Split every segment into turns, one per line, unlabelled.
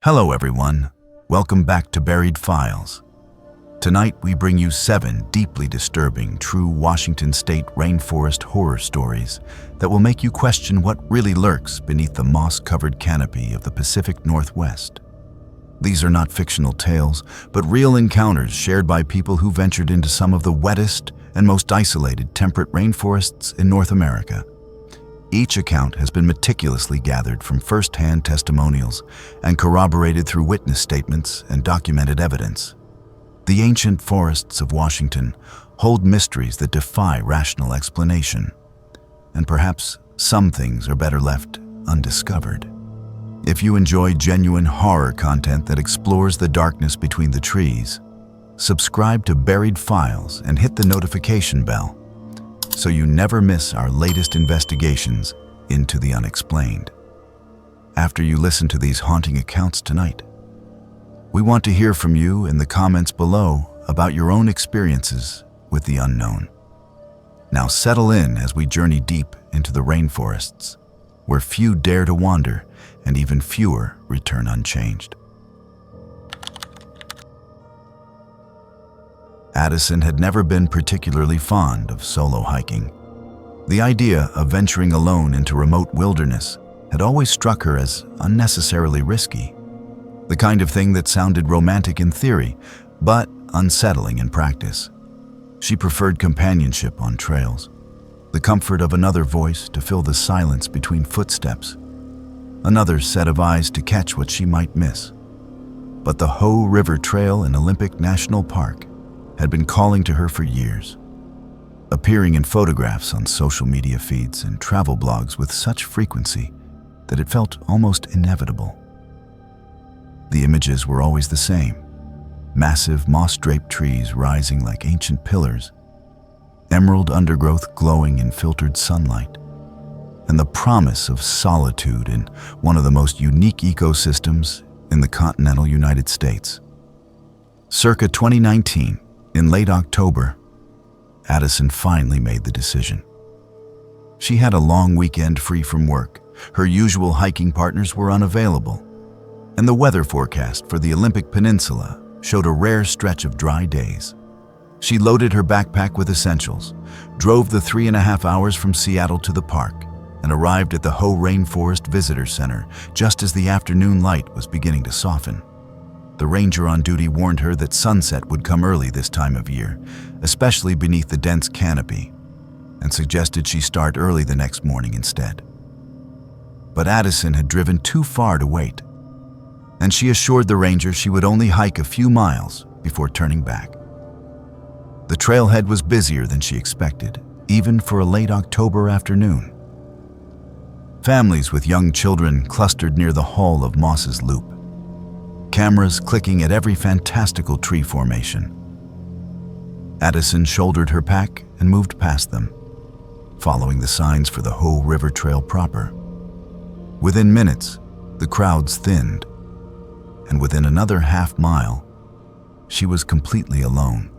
Hello everyone, welcome back to Buried Files. Tonight we bring you 7 deeply disturbing true Washington State rainforest horror stories that will make you question what really lurks beneath the moss-covered canopy of the Pacific Northwest. These are not fictional tales, but real encounters shared by people who ventured into some of the wettest and most isolated temperate rainforests in North America. Each account has been meticulously gathered from first-hand testimonials and corroborated through witness statements and documented evidence. The ancient forests of Washington hold mysteries that defy rational explanation, and perhaps some things are better left undiscovered. If you enjoy genuine horror content that explores the darkness between the trees, subscribe to Buried Files and hit the notification bell so you never miss our latest investigations into the unexplained. After you listen to these haunting accounts tonight, we want to hear from you in the comments below about your own experiences with the unknown. Now settle in as we journey deep into the rainforests, where few dare to wander and even fewer return unchanged. Addison had never been particularly fond of solo hiking. The idea of venturing alone into remote wilderness had always struck her as unnecessarily risky, the kind of thing that sounded romantic in theory, but unsettling in practice. She preferred companionship on trails, the comfort of another voice to fill the silence between footsteps, another set of eyes to catch what she might miss. But the Hoh River Trail in Olympic National Park had been calling to her for years, appearing in photographs on social media feeds and travel blogs with such frequency that it felt almost inevitable. The images were always the same: massive moss-draped trees rising like ancient pillars, emerald undergrowth glowing in filtered sunlight, and the promise of solitude in one of the most unique ecosystems in the continental United States. Circa 2019, in late October, Addison finally made the decision. She had a long weekend free from work, her usual hiking partners were unavailable, and the weather forecast for the Olympic Peninsula showed a rare stretch of dry days. She loaded her backpack with essentials, drove the 3.5 hours from Seattle to the park, and arrived at the Hoh Rainforest Visitor Center just as the afternoon light was beginning to soften. The ranger on duty warned her that sunset would come early this time of year, especially beneath the dense canopy, and suggested she start early the next morning instead. But Addison had driven too far to wait, and she assured the ranger she would only hike a few miles before turning back. The trailhead was busier than she expected, even for a late October afternoon. Families with young children clustered near the hull of Moss's Loop, cameras clicking at every fantastical tree formation. Addison shouldered her pack and moved past them, following the signs for the Hoh River Trail proper. Within minutes, the crowds thinned, and within another half-mile, she was completely alone.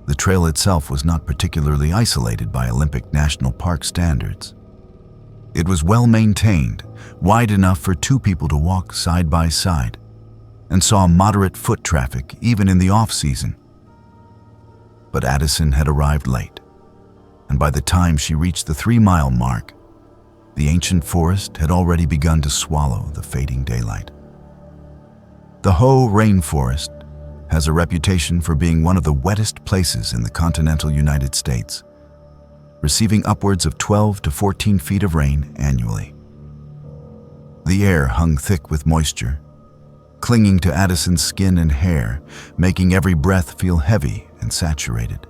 The trail itself was not particularly isolated by Olympic National Park standards. It was well maintained, wide enough for 2 people to walk side by side, and saw moderate foot traffic even in the off-season. But Addison had arrived late, and by the time she reached the 3-mile mark, the ancient forest had already begun to swallow the fading daylight. The Hoh Rainforest has a reputation for being one of the wettest places in the continental United States, receiving upwards of 12 to 14 feet of rain annually. The air hung thick with moisture, clinging to Addison's skin and hair, making every breath feel heavy and saturated.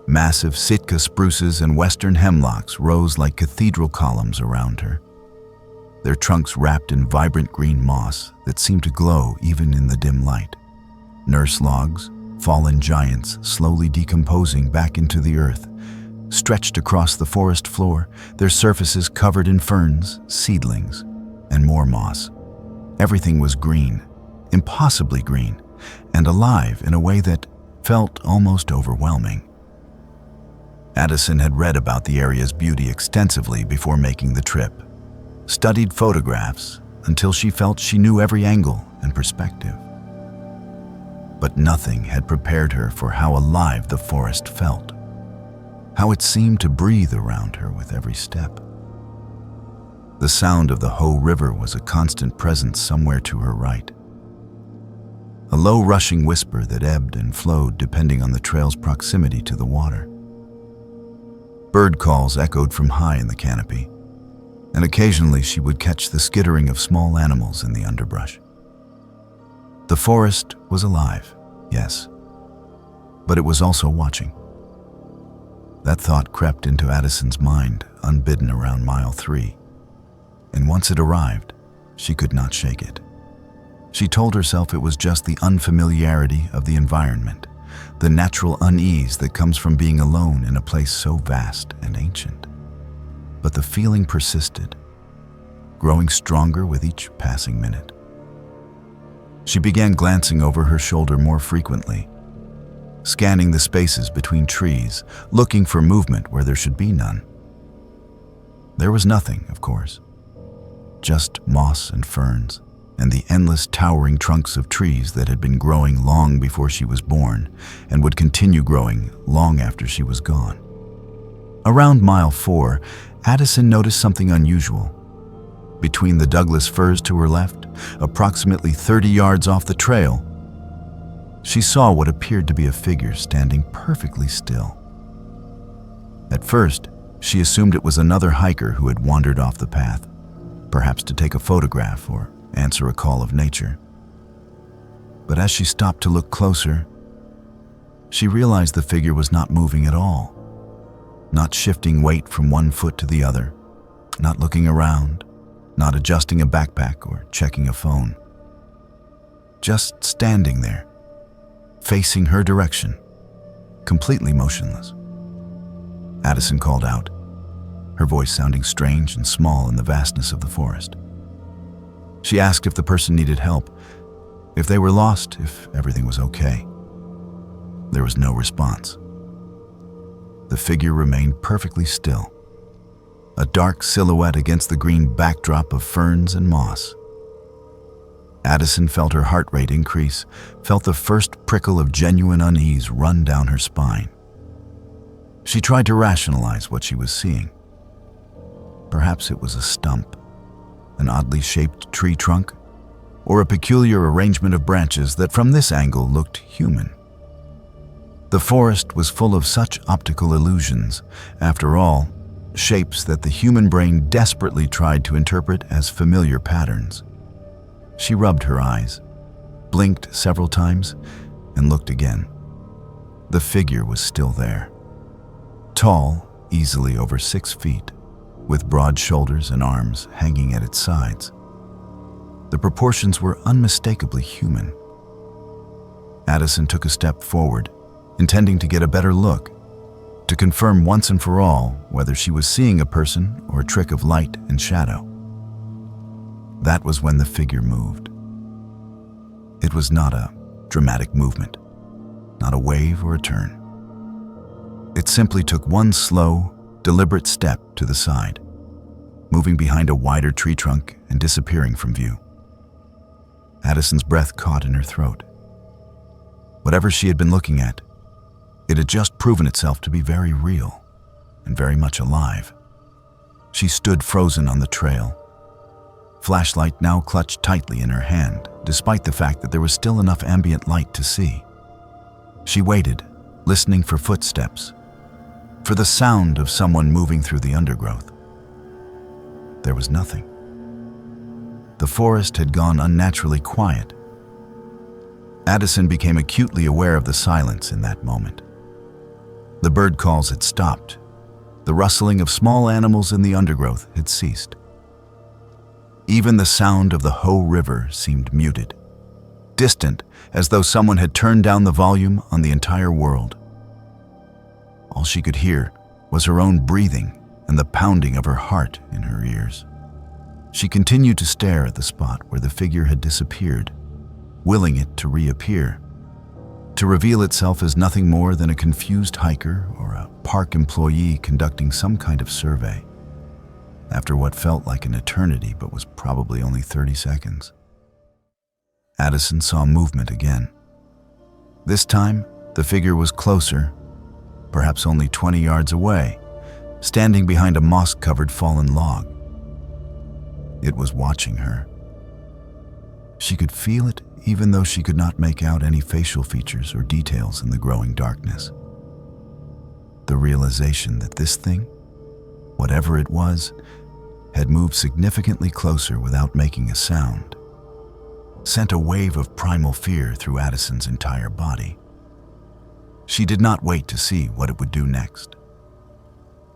Massive Sitka spruces and western hemlocks rose like cathedral columns around her, their trunks wrapped in vibrant green moss that seemed to glow even in the dim light. Nurse logs, fallen giants slowly decomposing back into the earth, stretched across the forest floor, their surfaces covered in ferns, seedlings, and more moss. Everything was green, impossibly green, and alive in a way that felt almost overwhelming. Addison had read about the area's beauty extensively before making the trip, studied photographs, until she felt she knew every angle and perspective. But nothing had prepared her for how alive the forest felt, how it seemed to breathe around her with every step. The sound of the Hoh River was a constant presence somewhere to her right, a low rushing whisper that ebbed and flowed depending on the trail's proximity to the water. Bird calls echoed from high in the canopy, and occasionally she would catch the skittering of small animals in the underbrush. The forest was alive, yes, but it was also watching. That thought crept into Addison's mind, unbidden around mile 3, and once it arrived, she could not shake it. She told herself it was just the unfamiliarity of the environment, the natural unease that comes from being alone in a place so vast and ancient. But the feeling persisted, growing stronger with each passing minute. She began glancing over her shoulder more frequently, scanning the spaces between trees, looking for movement where there should be none. There was nothing, of course, just moss and ferns, and the endless towering trunks of trees that had been growing long before she was born and would continue growing long after she was gone. Around mile 4, Addison noticed something unusual. Between the Douglas firs to her left, approximately 30 yards off the trail, she saw what appeared to be a figure standing perfectly still. At first, she assumed it was another hiker who had wandered off the path, perhaps to take a photograph or answer a call of nature. But as she stopped to look closer, she realized the figure was not moving at all, not shifting weight from one foot to the other, not looking around, not adjusting a backpack or checking a phone. Just standing there, facing her direction, completely motionless. Addison called out, her voice sounding strange and small in the vastness of the forest. She asked if the person needed help, if they were lost, if everything was okay. There was no response. The figure remained perfectly still, a dark silhouette against the green backdrop of ferns and moss. Addison felt her heart rate increase, felt the first prickle of genuine unease run down her spine. She tried to rationalize what she was seeing. Perhaps it was a stump, an oddly shaped tree trunk, or a peculiar arrangement of branches that from this angle looked human. The forest was full of such optical illusions, after all, shapes that the human brain desperately tried to interpret as familiar patterns. She rubbed her eyes, blinked several times, and looked again. The figure was still there. Tall, easily over 6 feet, with broad shoulders and arms hanging at its sides. The proportions were unmistakably human. Addison took a step forward, intending to get a better look, to confirm once and for all whether she was seeing a person or a trick of light and shadow. That was when the figure moved. It was not a dramatic movement, not a wave or a turn. It simply took one slow, deliberate step to the side, moving behind a wider tree trunk and disappearing from view. Addison's breath caught in her throat. Whatever she had been looking at, it had just proven itself to be very real and very much alive. She stood frozen on the trail, flashlight now clutched tightly in her hand, despite the fact that there was still enough ambient light to see. She waited, listening for footsteps, for the sound of someone moving through the undergrowth. There was nothing. The forest had gone unnaturally quiet. Addison became acutely aware of the silence in that moment. The bird calls had stopped. The rustling of small animals in the undergrowth had ceased. Even the sound of the Hoh River seemed muted, distant, as though someone had turned down the volume on the entire world. All she could hear was her own breathing and the pounding of her heart in her ears. She continued to stare at the spot where the figure had disappeared, willing it to reappear, to reveal itself as nothing more than a confused hiker or a park employee conducting some kind of survey. after what felt like an eternity but was probably only 30 seconds. Addison saw movement again. This time, the figure was closer, perhaps only 20 yards away, standing behind a moss-covered fallen log. It was watching her. She could feel it even though she could not make out any facial features or details in the growing darkness. The realization that this thing, whatever it was, had moved significantly closer without making a sound, sent a wave of primal fear through Addison's entire body. She did not wait to see what it would do next.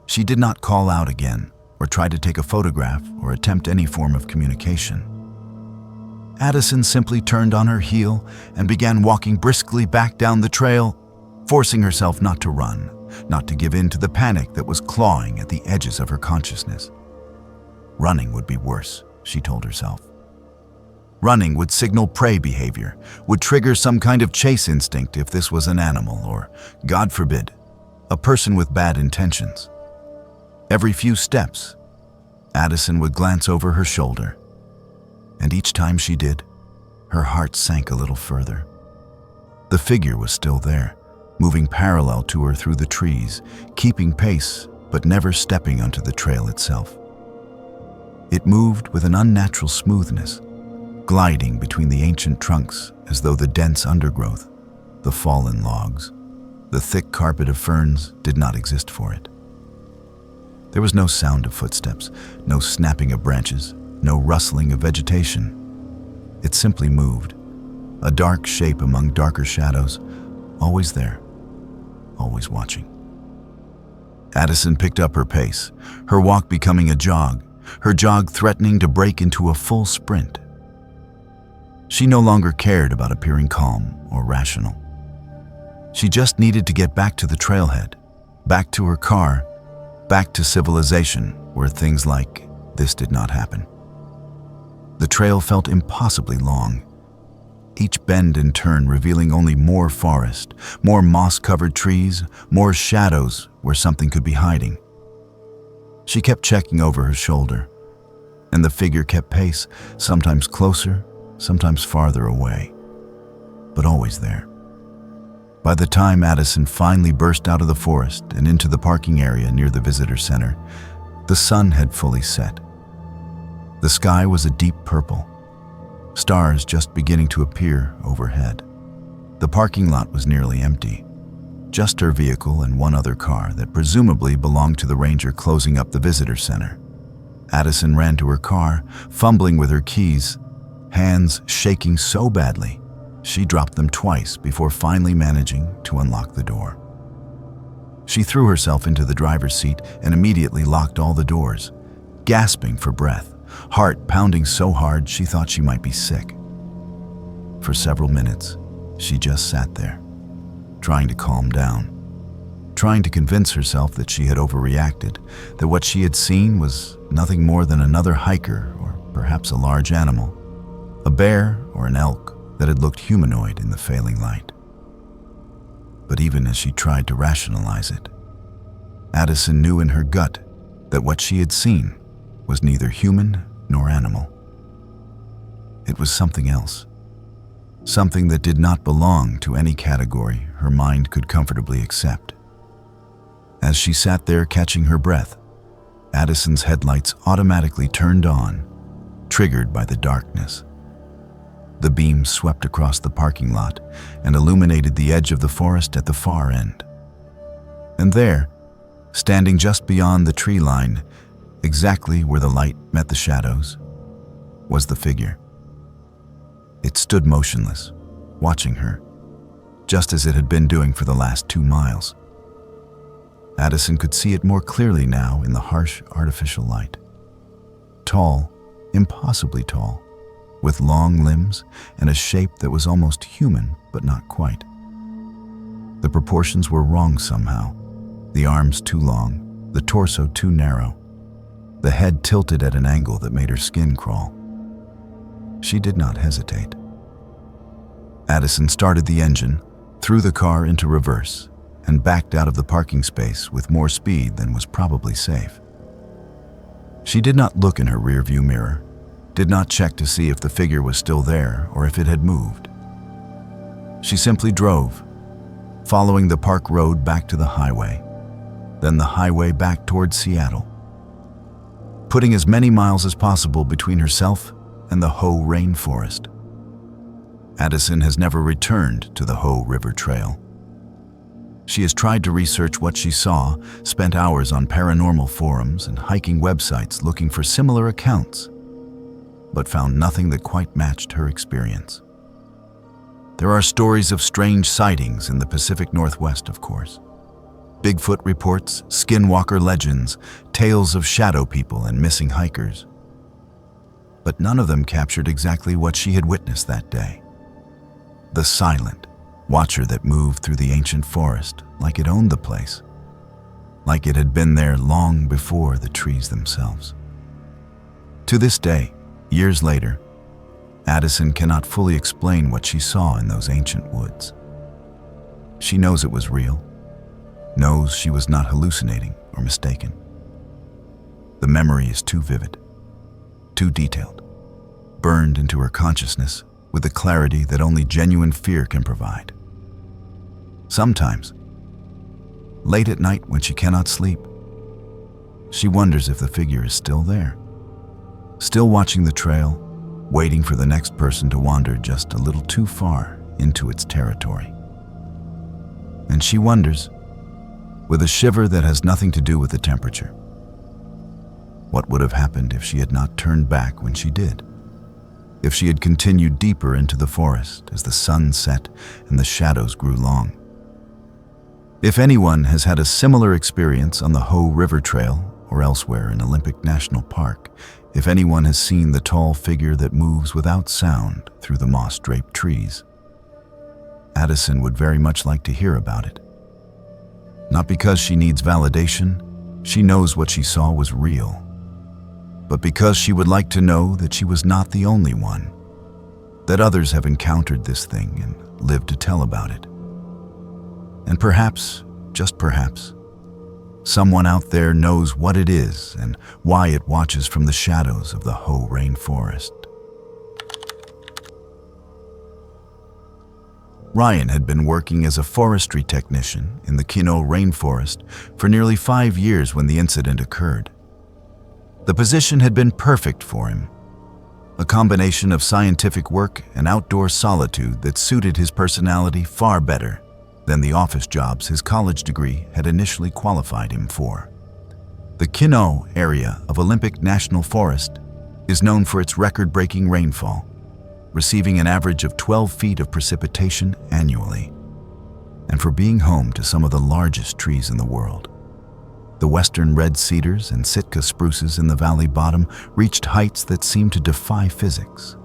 She did not call out again or try to take a photograph or attempt any form of communication. Addison simply turned on her heel and began walking briskly back down the trail, forcing herself not to run, not to give in to the panic that was clawing at the edges of her consciousness. Running would be worse, she told herself. Running would signal prey behavior, would trigger some kind of chase instinct if this was an animal or, God forbid, a person with bad intentions. Every few steps, Addison would glance over her shoulder, and each time she did, her heart sank a little further. The figure was still there, moving parallel to her through the trees, keeping pace but never stepping onto the trail itself. It moved with an unnatural smoothness, gliding between the ancient trunks as though the dense undergrowth, the fallen logs, the thick carpet of ferns did not exist for it. There was no sound of footsteps, no snapping of branches, no rustling of vegetation. It simply moved, a dark shape among darker shadows, always there, always watching. Addison picked up her pace, her walk becoming a jog, her jog threatening to break into a full sprint. She no longer cared about appearing calm or rational. She just needed to get back to the trailhead, back to her car, back to civilization where things like this did not happen. The trail felt impossibly long, each bend and turn revealing only more forest, more moss-covered trees, more shadows where something could be hiding. She kept checking over her shoulder, and the figure kept pace, sometimes closer, sometimes farther away, but always there. By the time Addison finally burst out of the forest and into the parking area near the visitor center, the sun had fully set. The sky was a deep purple, stars just beginning to appear overhead. The parking lot was nearly empty, just her vehicle and one other car that presumably belonged to the ranger closing up the visitor center. Addison ran to her car, fumbling with her keys, hands shaking so badly she dropped them twice before finally managing to unlock the door. She threw herself into the driver's seat and immediately locked all the doors, gasping for breath, heart pounding so hard she thought she might be sick. For several minutes, she just sat there, trying to calm down, trying to convince herself that she had overreacted, that what she had seen was nothing more than another hiker or perhaps a large animal, a bear or an elk that had looked humanoid in the failing light. But even as she tried to rationalize it, Addison knew in her gut that what she had seen was neither human nor animal. It was something else, something that did not belong to any category her mind could comfortably accept. As she sat there catching her breath, Addison's headlights automatically turned on, triggered by the darkness. The beam swept across the parking lot and illuminated the edge of the forest at the far end. And there, standing just beyond the tree line, exactly where the light met the shadows, was the figure. It stood motionless, watching her, just as it had been doing for the last 2 miles. Addison could see it more clearly now in the harsh, artificial light. Tall, impossibly tall, with long limbs and a shape that was almost human, but not quite. The proportions were wrong somehow. The arms too long, the torso too narrow, the head tilted at an angle that made her skin crawl. She did not hesitate. Addison started the engine, threw the car into reverse, and backed out of the parking space with more speed than was probably safe. She did not look in her rearview mirror, did not check to see if the figure was still there or if it had moved. She simply drove, following the park road back to the highway, then the highway back towards Seattle, putting as many miles as possible between herself and the Hoh Rainforest. Addison has never returned to the Hoh River Trail. She has tried to research what she saw, spent hours on paranormal forums and hiking websites looking for similar accounts, but found nothing that quite matched her experience. There are stories of strange sightings in the Pacific Northwest, of course. Bigfoot reports, skinwalker legends, tales of shadow people and missing hikers. But none of them captured exactly what she had witnessed that day. The silent watcher that moved through the ancient forest like it owned the place, like it had been there long before the trees themselves. To this day, years later, Addison cannot fully explain what she saw in those ancient woods. She knows it was real, knows she was not hallucinating or mistaken. The memory is too vivid, too detailed, burned into her consciousness with the clarity that only genuine fear can provide. Sometimes, late at night when she cannot sleep, she wonders if the figure is still there, still watching the trail, waiting for the next person to wander just a little too far into its territory. And she wonders, with a shiver that has nothing to do with the temperature, what would have happened if she had not turned back when she did? If she had continued deeper into the forest as the sun set and the shadows grew long? If anyone has had a similar experience on the Hoh River Trail or elsewhere in Olympic National Park, if anyone has seen the tall figure that moves without sound through the moss-draped trees, Addison would very much like to hear about it. Not because she needs validation, she knows what she saw was real, but because she would like to know that she was not the only one, that others have encountered this thing and lived to tell about it. And perhaps, just perhaps, someone out there knows what it is and why it watches from the shadows of the Hoh Rainforest. Ryan had been working as a forestry technician in the Quinault rainforest for nearly 5 years when the incident occurred. The position had been perfect for him, a combination of scientific work and outdoor solitude that suited his personality far better than the office jobs his college degree had initially qualified him for. The Quinault area of Olympic National Forest is known for its record-breaking rainfall, receiving an average of 12 feet of precipitation annually, and for being home to some of the largest trees in the world. The western red cedars and Sitka spruces in the valley bottom reached heights that seemed to defy physics,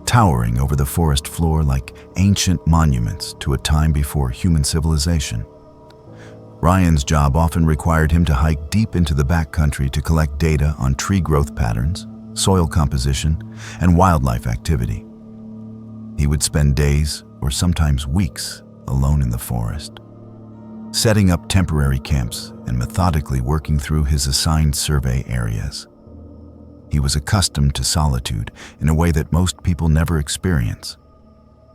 towering over the forest floor like ancient monuments to a time before human civilization. Ryan's job often required him to hike deep into the backcountry to collect data on tree growth patterns, soil composition, and wildlife activity. He would spend days, or sometimes weeks, alone in the forest, setting up temporary camps and methodically working through his assigned survey areas. He was accustomed to solitude in a way that most people never experience,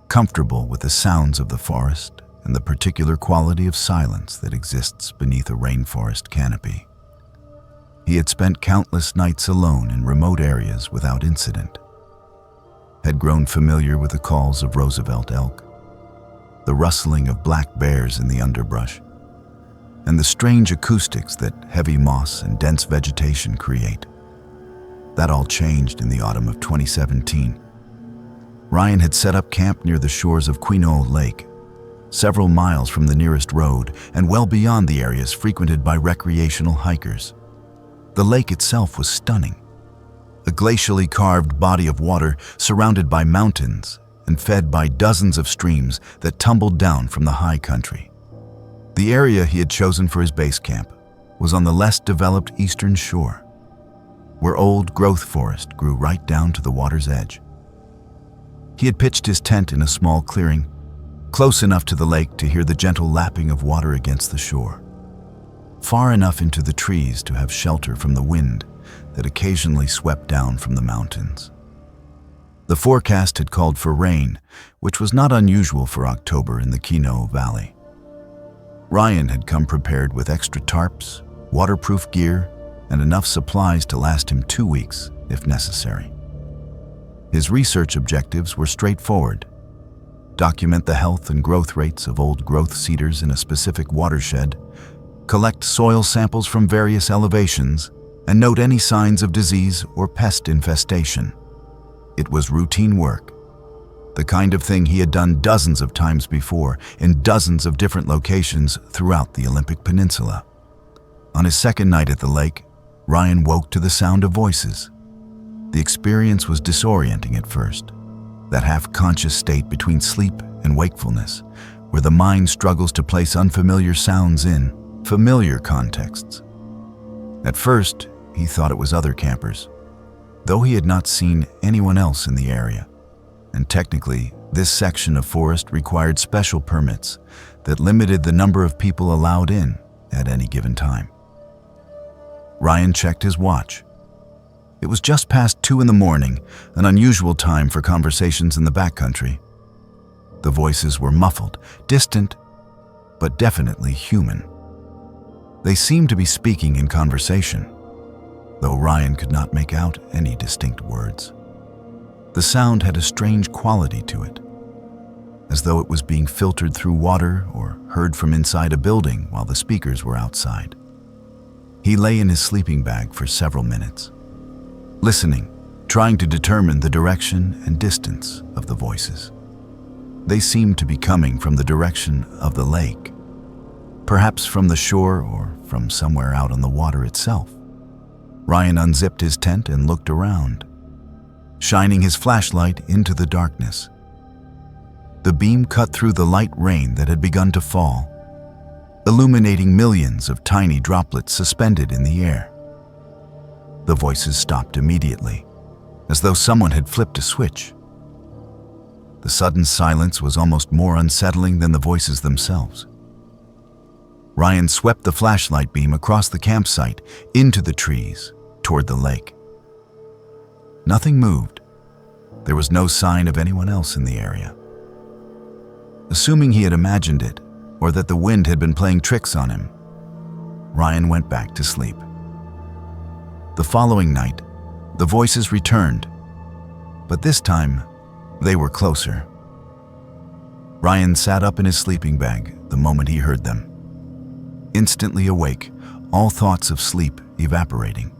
comfortable with the sounds of the forest and the particular quality of silence that exists beneath a rainforest canopy. He had spent countless nights alone in remote areas without incident, had grown familiar with the calls of Roosevelt elk, the rustling of black bears in the underbrush, and the strange acoustics that heavy moss and dense vegetation create. That all changed in the autumn of 2017. Ryan had set up camp near the shores of Quinault Lake, several miles from the nearest road and well beyond the areas frequented by recreational hikers. The lake itself was stunning, a glacially carved body of water surrounded by mountains and fed by dozens of streams that tumbled down from the high country. The area he had chosen for his base camp was on the less developed eastern shore, where old growth forest grew right down to the water's edge. He had pitched his tent in a small clearing, close enough to the lake to hear the gentle lapping of water against the shore, far enough into the trees to have shelter from the wind that occasionally swept down from the mountains. The forecast had called for rain, which was not unusual for October in the Quinault Valley. Ryan had come prepared with extra tarps, waterproof gear, and enough supplies to last him 2 weeks, if necessary. His research objectives were straightforward: document the health and growth rates of old-growth cedars in a specific watershed, collect soil samples from various elevations, and note any signs of disease or pest infestation. It was routine work, the kind of thing he had done dozens of times before in dozens of different locations throughout the Olympic Peninsula. On his second night at the lake, Ryan woke to the sound of voices. The experience was disorienting at first, that half-conscious state between sleep and wakefulness, where the mind struggles to place unfamiliar sounds in familiar contexts. At first, he thought it was other campers, though he had not seen anyone else in the area. And technically, this section of forest required special permits that limited the number of people allowed in at any given time. Ryan checked his watch. It was just past 2 in the morning, an unusual time for conversations in the backcountry. The voices were muffled, distant, but definitely human. They seemed to be speaking in conversation, though Ryan could not make out any distinct words. The sound had a strange quality to it, as though it was being filtered through water or heard from inside a building while the speakers were outside. He lay in his sleeping bag for several minutes, listening, trying to determine the direction and distance of the voices. They seemed to be coming from the direction of the lake, perhaps from the shore or from somewhere out on the water itself. Ryan unzipped his tent and looked around, shining his flashlight into the darkness. The beam cut through the light rain that had begun to fall, illuminating millions of tiny droplets suspended in the air. The voices stopped immediately, as though someone had flipped a switch. The sudden silence was almost more unsettling than the voices themselves. Ryan swept the flashlight beam across the campsite, into the trees, toward the lake. Nothing moved. There was no sign of anyone else in the area. Assuming he had imagined it, or that the wind had been playing tricks on him, Ryan went back to sleep. The following night, the voices returned, but this time, they were closer. Ryan sat up in his sleeping bag the moment he heard them. Instantly awake, all thoughts of sleep evaporating.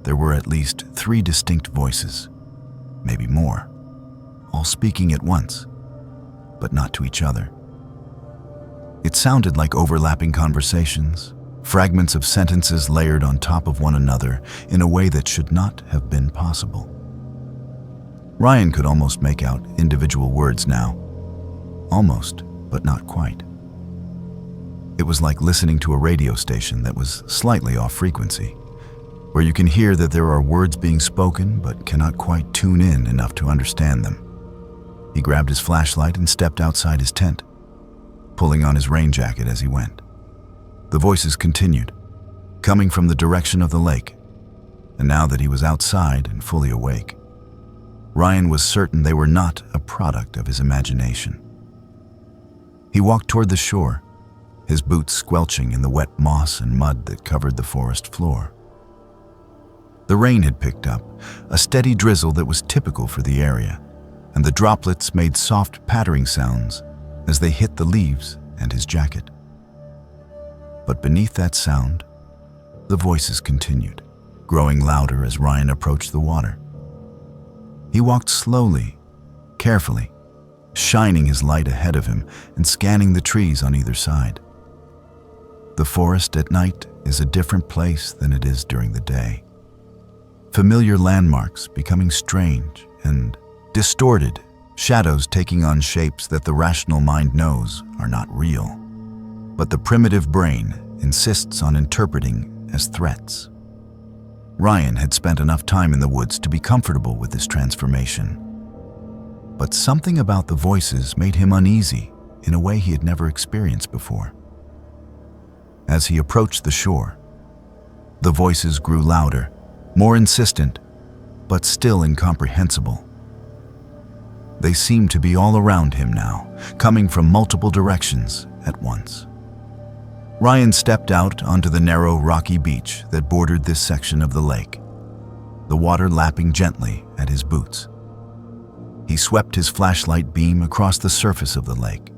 There were at least 3 distinct voices, maybe more, all speaking at once, but not to each other. It sounded like overlapping conversations, fragments of sentences layered on top of one another in a way that should not have been possible. Ryan could almost make out individual words now. Almost, but not quite. It was like listening to a radio station that was slightly off frequency, where you can hear that there are words being spoken but cannot quite tune in enough to understand them. He grabbed his flashlight and stepped outside his tent, pulling on his rain jacket as he went. The voices continued, coming from the direction of the lake, and now that he was outside and fully awake, Ryan was certain they were not a product of his imagination. He walked toward the shore, his boots squelching in the wet moss and mud that covered the forest floor. The rain had picked up, a steady drizzle that was typical for the area, and the droplets made soft pattering sounds as they hit the leaves and his jacket. But beneath that sound, the voices continued, growing louder as Ryan approached the water. He walked slowly, carefully, shining his light ahead of him and scanning the trees on either side. The forest at night is a different place than it is during the day. Familiar landmarks becoming strange and distorted, shadows taking on shapes that the rational mind knows are not real, but the primitive brain insists on interpreting as threats. Ryan had spent enough time in the woods to be comfortable with this transformation, but something about the voices made him uneasy in a way he had never experienced before. As he approached the shore, The voices grew louder, more insistent, but still incomprehensible. They seemed to be all around him now, coming from multiple directions at once. Ryan stepped out onto the narrow, rocky beach that bordered this section of the lake, the water lapping gently at his boots. He swept his flashlight beam across the surface of the lake,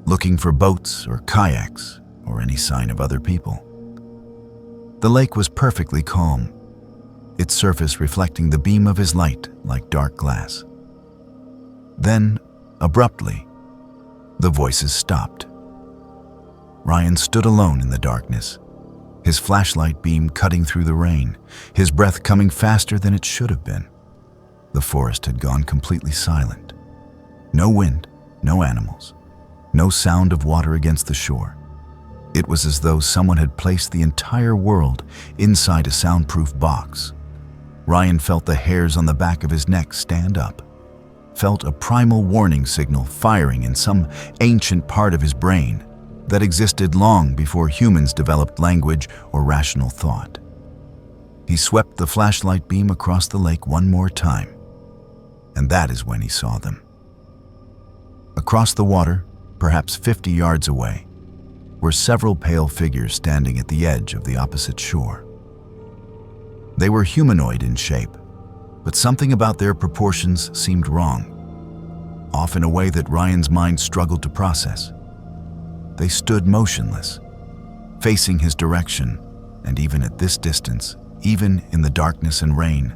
looking for boats or kayaks or any sign of other people. The lake was perfectly calm, its surface reflecting the beam of his light like dark glass. Then, abruptly, the voices stopped. Ryan stood alone in the darkness, his flashlight beam cutting through the rain, his breath coming faster than it should have been. The forest had gone completely silent. No wind, no animals, no sound of water against the shore. It was as though someone had placed the entire world inside a soundproof box. Ryan felt the hairs on the back of his neck stand up, felt a primal warning signal firing in some ancient part of his brain that existed long before humans developed language or rational thought. He swept the flashlight beam across the lake one more time, and that is when he saw them. Across the water, perhaps 50 yards away, were several pale figures standing at the edge of the opposite shore. They were humanoid in shape, but something about their proportions seemed wrong, off in a way that Ryan's mind struggled to process. They stood motionless, facing his direction, and even at this distance, even in the darkness and rain,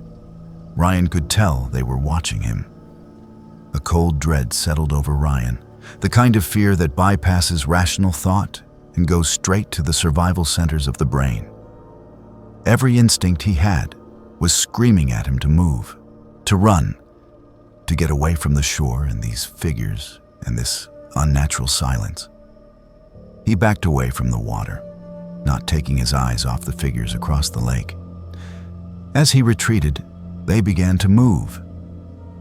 Ryan could tell they were watching him. A cold dread settled over Ryan, the kind of fear that bypasses rational thought and goes straight to the survival centers of the brain. Every instinct he had was screaming at him to move, to run, to get away from the shore and these figures and this unnatural silence. He backed away from the water, not taking his eyes off the figures across the lake. As he retreated, they began to move.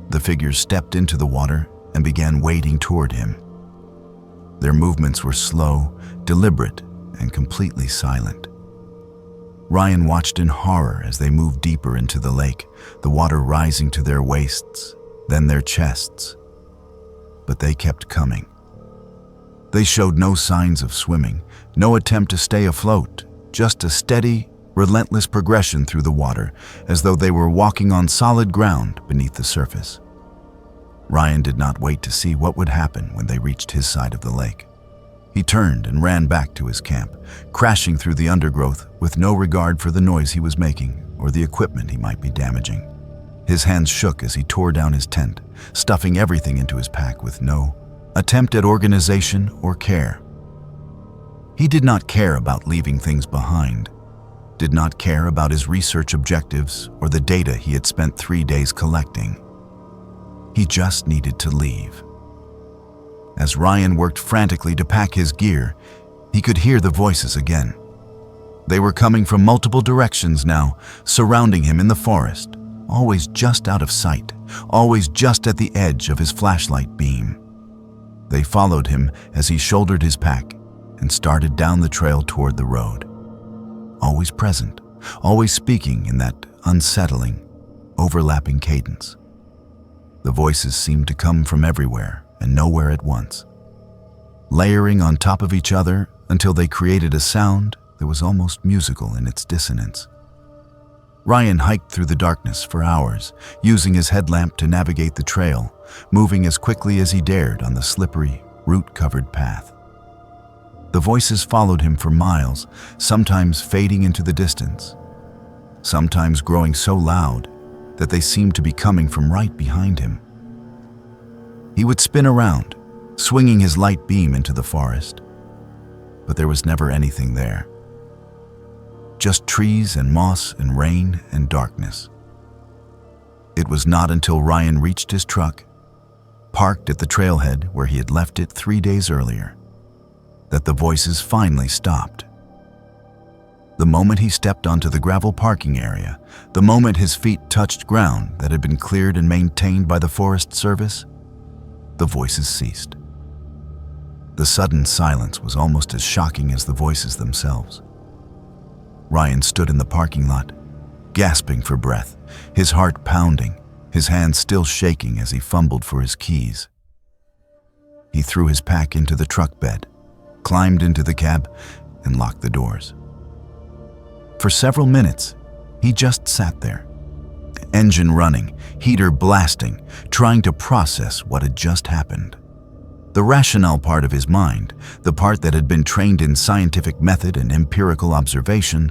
The figures stepped into the water and began wading toward him. Their movements were slow, deliberate, and completely silent. Ryan watched in horror as they moved deeper into the lake, the water rising to their waists, then their chests. But they kept coming. They showed no signs of swimming, no attempt to stay afloat, just a steady, relentless progression through the water, as though they were walking on solid ground beneath the surface. Ryan did not wait to see what would happen when they reached his side of the lake. He turned and ran back to his camp, crashing through the undergrowth with no regard for the noise he was making or the equipment he might be damaging. His hands shook as he tore down his tent, stuffing everything into his pack with no attempt at organization or care. He did not care about leaving things behind, did not care about his research objectives or the data he had spent 3 days collecting. He just needed to leave. As Ryan worked frantically to pack his gear, he could hear the voices again. They were coming from multiple directions now, surrounding him in the forest, always just out of sight, always just at the edge of his flashlight beam. They followed him as he shouldered his pack and started down the trail toward the road. Always present, always speaking in that unsettling, overlapping cadence. The voices seemed to come from everywhere and nowhere at once, layering on top of each other until they created a sound that was almost musical in its dissonance. Ryan hiked through the darkness for hours, using his headlamp to navigate the trail, moving as quickly as he dared on the slippery, root-covered path. The voices followed him for miles, sometimes fading into the distance, sometimes growing so loud that they seemed to be coming from right behind him. He would spin around, swinging his light beam into the forest, but there was never anything there. Just trees and moss and rain and darkness. It was not until Ryan reached his truck, parked at the trailhead where he had left it 3 days earlier, that the voices finally stopped. The moment he stepped onto the gravel parking area, the moment his feet touched ground that had been cleared and maintained by the Forest Service, the voices ceased. The sudden silence was almost as shocking as the voices themselves. Ryan stood in the parking lot, gasping for breath, his heart pounding, his hands still shaking as he fumbled for his keys. He threw his pack into the truck bed, climbed into the cab, and locked the doors. For several minutes, he just sat there, engine running, heater blasting, trying to process what had just happened. The rationale part of his mind, the part that had been trained in scientific method and empirical observation,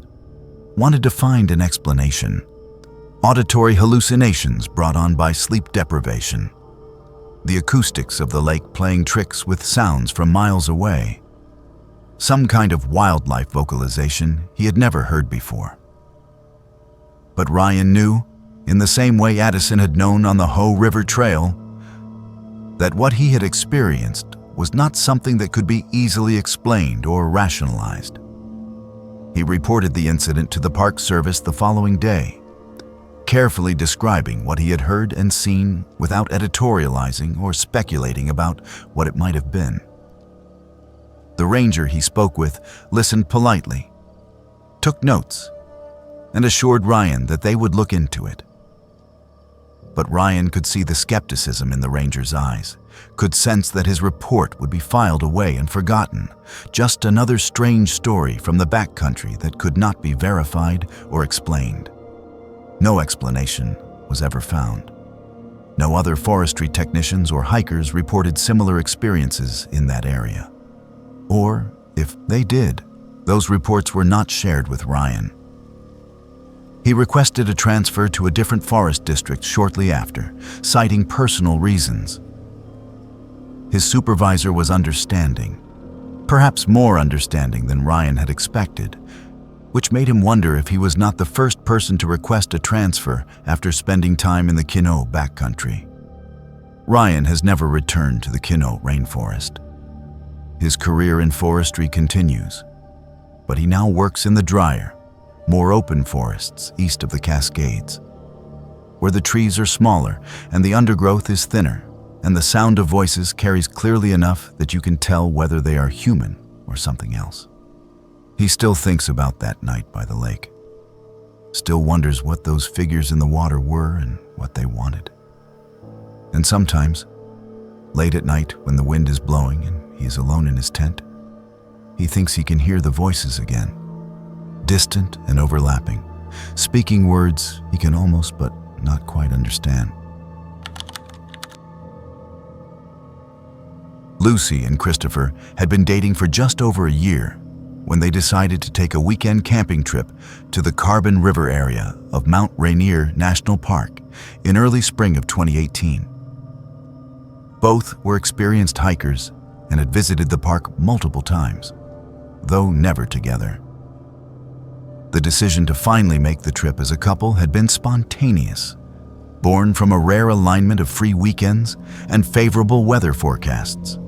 wanted to find an explanation. Auditory hallucinations brought on by sleep deprivation. The acoustics of the lake playing tricks with sounds from miles away. Some kind of wildlife vocalization he had never heard before. But Ryan knew, in the same way Addison had known on the Hoh River Trail, that what he had experienced was not something that could be easily explained or rationalized. He reported the incident to the Park Service the following day, carefully describing what he had heard and seen without editorializing or speculating about what it might have been. The ranger he spoke with listened politely, took notes, and assured Ryan that they would look into it. But Ryan could see the skepticism in the ranger's eyes, could sense that his report would be filed away and forgotten, just another strange story from the backcountry that could not be verified or explained. No explanation was ever found. No other forestry technicians or hikers reported similar experiences in that area. Or, if they did, those reports were not shared with Ryan. He requested a transfer to a different forest district shortly after, citing personal reasons. His supervisor was understanding, perhaps more understanding than Ryan had expected, which made him wonder if he was not the first person to request a transfer after spending time in the Quinault backcountry. Ryan has never returned to the Quinault Rainforest. His career in forestry continues, but he now works in the drier, more open forests east of the Cascades, where the trees are smaller and the undergrowth is thinner, and the sound of voices carries clearly enough that you can tell whether they are human or something else. He still thinks about that night by the lake, still wonders what those figures in the water were and what they wanted. And sometimes, late at night when the wind is blowing and he is alone in his tent, he thinks he can hear the voices again, distant and overlapping, speaking words he can almost but not quite understand. Lucy and Christopher had been dating for just over a year when they decided to take a weekend camping trip to the Carbon River area of Mount Rainier National Park in early spring of 2018. Both were experienced hikers and had visited the park multiple times, though never together. The decision to finally make the trip as a couple had been spontaneous, born from a rare alignment of free weekends and favorable weather forecasts.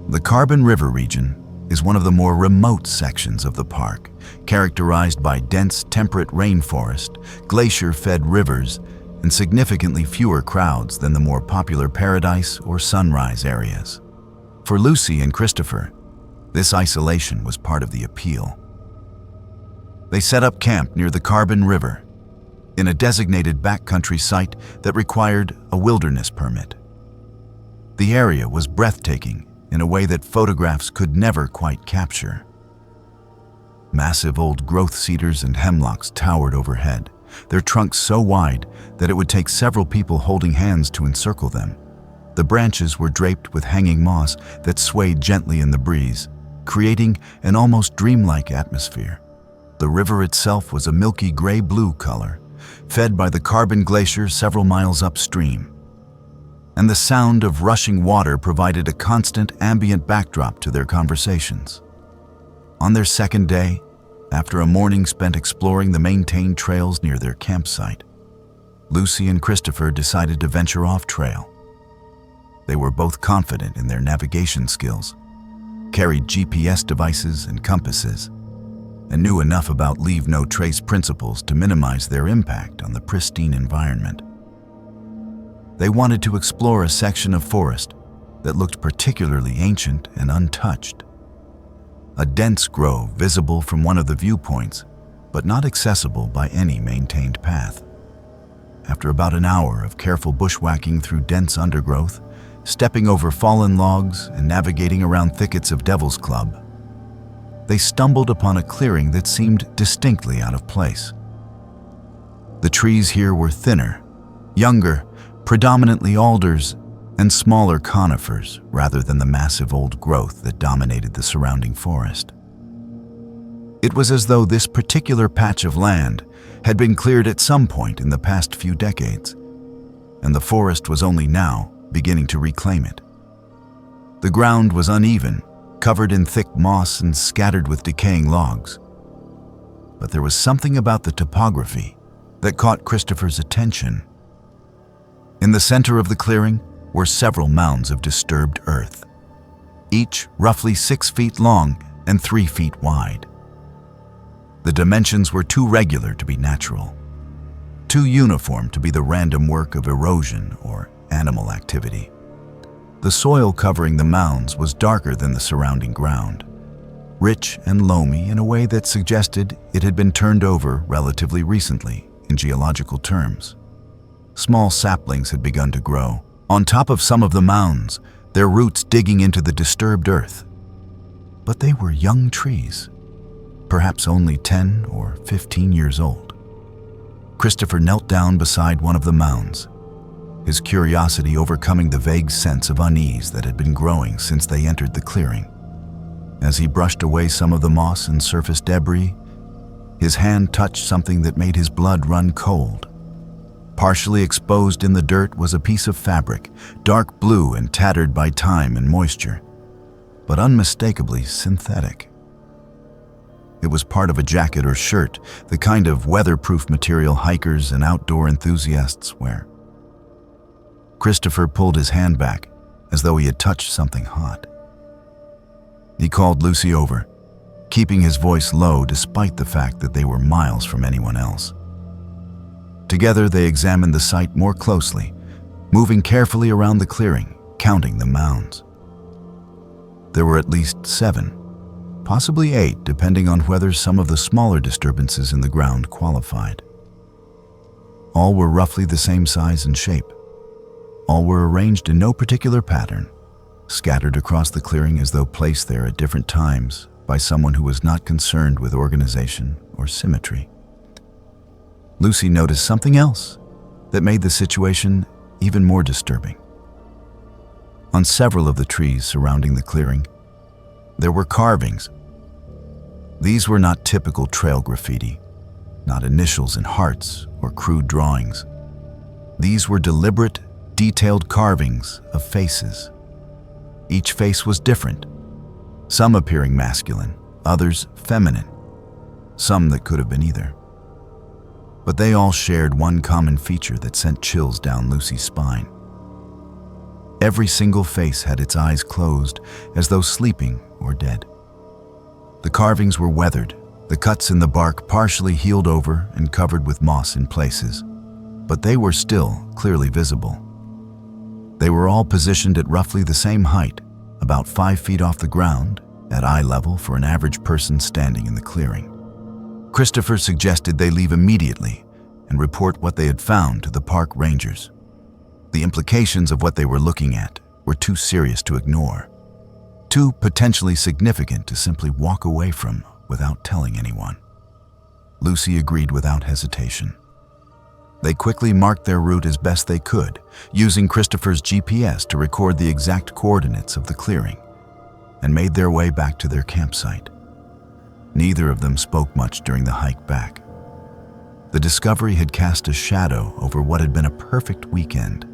The Carbon River region is one of the more remote sections of the park, characterized by dense temperate rainforest, glacier-fed rivers, and significantly fewer crowds than the more popular Paradise or Sunrise areas. For Lucy and Christopher, this isolation was part of the appeal. They set up camp near the Carbon River, in a designated backcountry site that required a wilderness permit. The area was breathtaking in a way that photographs could never quite capture. Massive old growth cedars and hemlocks towered overhead, their trunks so wide that it would take several people holding hands to encircle them. The branches were draped with hanging moss that swayed gently in the breeze, creating an almost dreamlike atmosphere. The river itself was a milky gray-blue color, fed by the Carbon Glacier several miles upstream. And the sound of rushing water provided a constant ambient backdrop to their conversations. On their second day, after a morning spent exploring the maintained trails near their campsite, Lucy and Christopher decided to venture off trail. They were both confident in their navigation skills, carried GPS devices and compasses, and knew enough about leave no trace principles to minimize their impact on the pristine environment. They wanted to explore a section of forest that looked particularly ancient and untouched. a dense grove visible from one of the viewpoints, but not accessible by any maintained path. After about an hour of careful bushwhacking through dense undergrowth, stepping over fallen logs and navigating around thickets of Devil's Club, they stumbled upon a clearing that seemed distinctly out of place. The trees here were thinner, younger, predominantly alders and smaller conifers rather than the massive old growth that dominated the surrounding forest. It was as though this particular patch of land had been cleared at some point in the past few decades, and the forest was only now beginning to reclaim it. The ground was uneven, covered in thick moss and scattered with decaying logs. But there was something about the topography that caught Christopher's attention. In the center of the clearing were several mounds of disturbed earth, each roughly 6 feet long and 3 feet wide. The dimensions were too regular to be natural, too uniform to be the random work of erosion or animal activity. The soil covering the mounds was darker than the surrounding ground, rich and loamy in a way that suggested it had been turned over relatively recently in geological terms. Small saplings had begun to grow on top of some of the mounds, their roots digging into the disturbed earth. But they were young trees, perhaps only 10 or 15 years old. Christopher knelt down beside one of the mounds, his curiosity overcoming the vague sense of unease that had been growing since they entered the clearing. As he brushed away some of the moss and surface debris, his hand touched something that made his blood run cold. Partially exposed in the dirt was a piece of fabric, dark blue and tattered by time and moisture, but unmistakably synthetic. It was part of a jacket or shirt, the kind of weatherproof material hikers and outdoor enthusiasts wear. Christopher pulled his hand back, as though he had touched something hot. He called Lucy over, keeping his voice low despite the fact that they were miles from anyone else. Together they examined the site more closely, moving carefully around the clearing, counting the mounds. There were at least 7, possibly 8, depending on whether some of the smaller disturbances in the ground qualified. All were roughly the same size and shape. All were arranged in no particular pattern, scattered across the clearing as though placed there at different times by someone who was not concerned with organization or symmetry. Lucy noticed something else that made the situation even more disturbing. On several of the trees surrounding the clearing, there were carvings. These were not typical trail graffiti, not initials in hearts or crude drawings. These were deliberate, detailed carvings of faces. Each face was different, some appearing masculine, others feminine, some that could have been either. But they all shared one common feature that sent chills down Lucy's spine. Every single face had its eyes closed, as though sleeping or dead. The carvings were weathered, the cuts in the bark partially healed over and covered with moss in places, but they were still clearly visible. They were all positioned at roughly the same height, about 5 feet off the ground, at eye level for an average person standing in the clearing. Christopher suggested they leave immediately and report what they had found to the park rangers. The implications of what they were looking at were too serious to ignore, too potentially significant to simply walk away from without telling anyone. Lucy agreed without hesitation. They quickly marked their route as best they could, using Christopher's GPS to record the exact coordinates of the clearing, and made their way back to their campsite. Neither of them spoke much during the hike back. The discovery had cast a shadow over what had been a perfect weekend,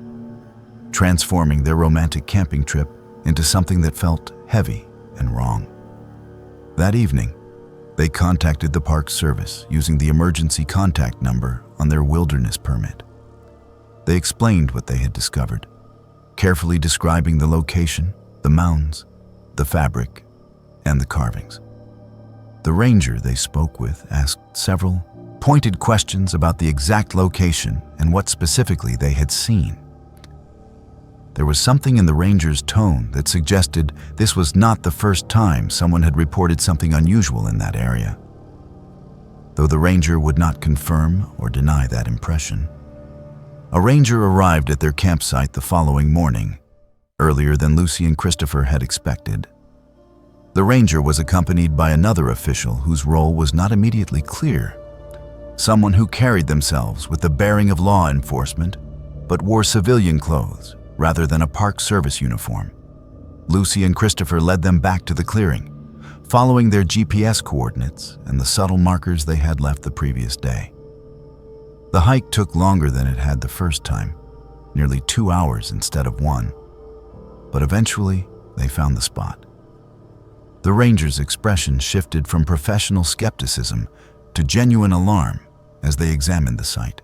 transforming their romantic camping trip into something that felt heavy and wrong. That evening, they contacted the Park Service using the emergency contact number on their wilderness permit. They explained what they had discovered, carefully describing the location, the mounds, the fabric, and the carvings. The ranger they spoke with asked several pointed questions about the exact location and what specifically they had seen. there was something in the ranger's tone that suggested this was not the first time someone had reported something unusual in that area, though the ranger would not confirm or deny that impression. A ranger arrived at their campsite the following morning, earlier than Lucy and Christopher had expected. The ranger was accompanied by another official whose role was not immediately clear, someone who carried themselves with the bearing of law enforcement but wore civilian clothes rather than a Park Service uniform. Lucy and Christopher led them back to the clearing, following their GPS coordinates and the subtle markers they had left the previous day. The hike took longer than it had the first time, nearly 2 hours instead of 1, but eventually they found the spot. The ranger's expression shifted from professional skepticism to genuine alarm as they examined the site.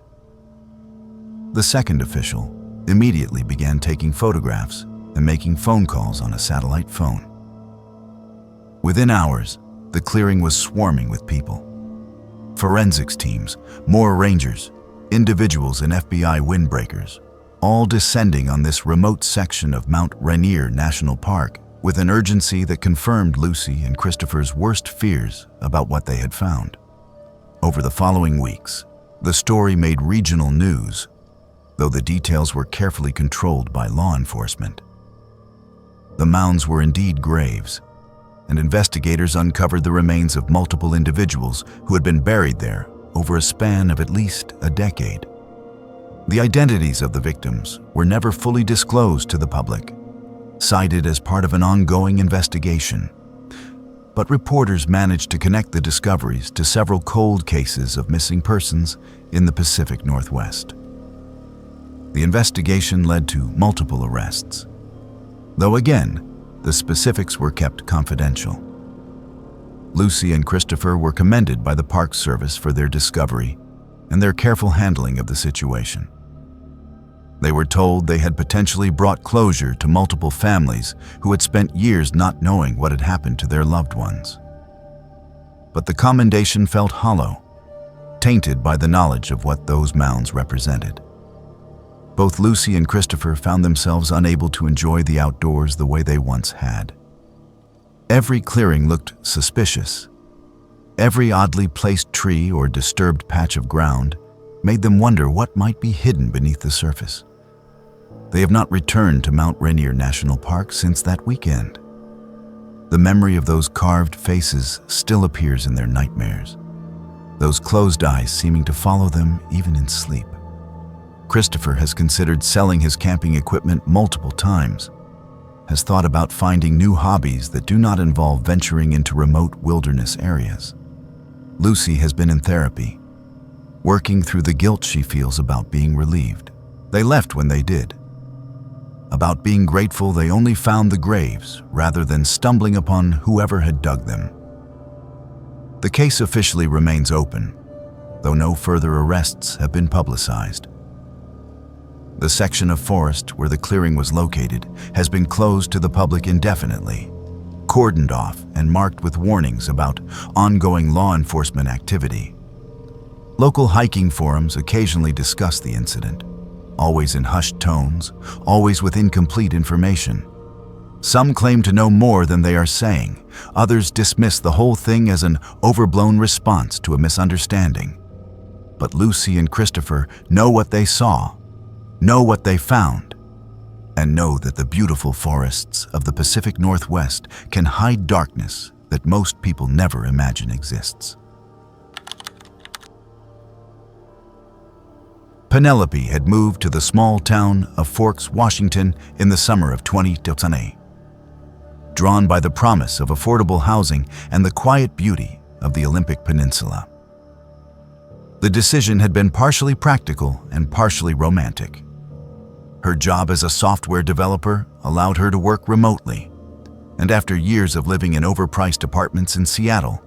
The second official immediately began taking photographs and making phone calls on a satellite phone. Within hours, the clearing was swarming with people. Forensics teams, more rangers, individuals and FBI windbreakers, all descending on this remote section of Mount Rainier National Park with an urgency that confirmed Lucy and Christopher's worst fears about what they had found. Over the following weeks, the story made regional news, though the details were carefully controlled by law enforcement. The mounds were indeed graves, and investigators uncovered the remains of multiple individuals who had been buried there over a span of at least a decade. The identities of the victims were never fully disclosed to the public, cited as part of an ongoing investigation. But reporters managed to connect the discoveries to several cold cases of missing persons in the Pacific Northwest. The investigation led to multiple arrests, though again, the specifics were kept confidential. Lucy and Christopher were commended by the Park Service for their discovery and their careful handling of the situation. They were told they had potentially brought closure to multiple families who had spent years not knowing what had happened to their loved ones. But the commendation felt hollow, tainted by the knowledge of what those mounds represented. Both Lucy and Christopher found themselves unable to enjoy the outdoors the way they once had. Every clearing looked suspicious. Every oddly placed tree or disturbed patch of ground made them wonder what might be hidden beneath the surface. They have not returned to Mount Rainier National Park since that weekend. The memory of those carved faces still appears in their nightmares, those closed eyes seeming to follow them even in sleep. Christopher has considered selling his camping equipment multiple times, has thought about finding new hobbies that do not involve venturing into remote wilderness areas. Lucy has been in therapy, working through the guilt she feels about being relieved. They left when they did. About being grateful they only found the graves rather than stumbling upon whoever had dug them. The case officially remains open, though no further arrests have been publicized. The section of forest where the clearing was located has been closed to the public indefinitely, cordoned off and marked with warnings about ongoing law enforcement activity. Local hiking forums occasionally discuss the incident, always in hushed tones, always with incomplete information. Some claim to know more than they are saying. Others dismiss the whole thing as an overblown response to a misunderstanding. But Lucy and Christopher know what they saw, know what they found, and know that the beautiful forests of the Pacific Northwest can hide darkness that most people never imagine exists. Penelope had moved to the small town of Forks, Washington in the summer of 2020, drawn by the promise of affordable housing and the quiet beauty of the Olympic Peninsula. The decision had been partially practical and partially romantic. Her job as a software developer allowed her to work remotely, and after years of living in overpriced apartments in Seattle,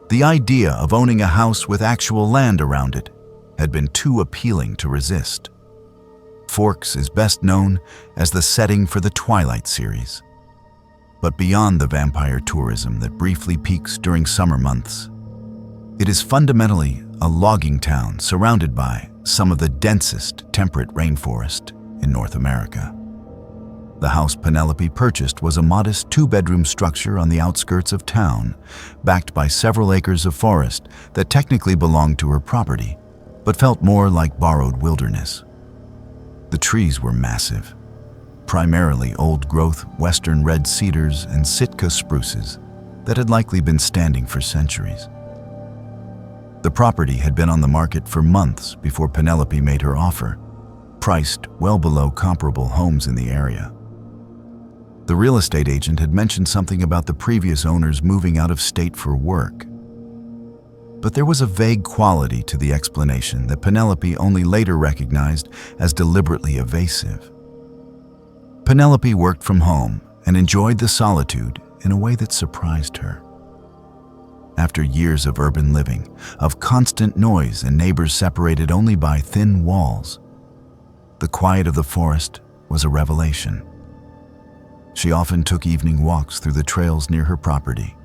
the idea of owning a house with actual land around it had been too appealing to resist. Forks is best known as the setting for the Twilight series. But beyond the vampire tourism that briefly peaks during summer months, it is fundamentally a logging town surrounded by some of the densest temperate rainforest in North America. The house Penelope purchased was a modest two-bedroom structure on the outskirts of town, backed by several acres of forest that technically belonged to her property, but felt more like borrowed wilderness. The trees were massive, primarily old-growth western red cedars and Sitka spruces that had likely been standing for centuries. The property had been on the market for months before Penelope made her offer, priced well below comparable homes in the area. The real estate agent had mentioned something about the previous owners moving out of state for work. But there was a vague quality to the explanation that Penelope only later recognized as deliberately evasive. Penelope worked from home and enjoyed the solitude in a way that surprised her. After years of urban living, of constant noise and neighbors separated only by thin walls, the quiet of the forest was a revelation. She often took evening walks through the trails near her property,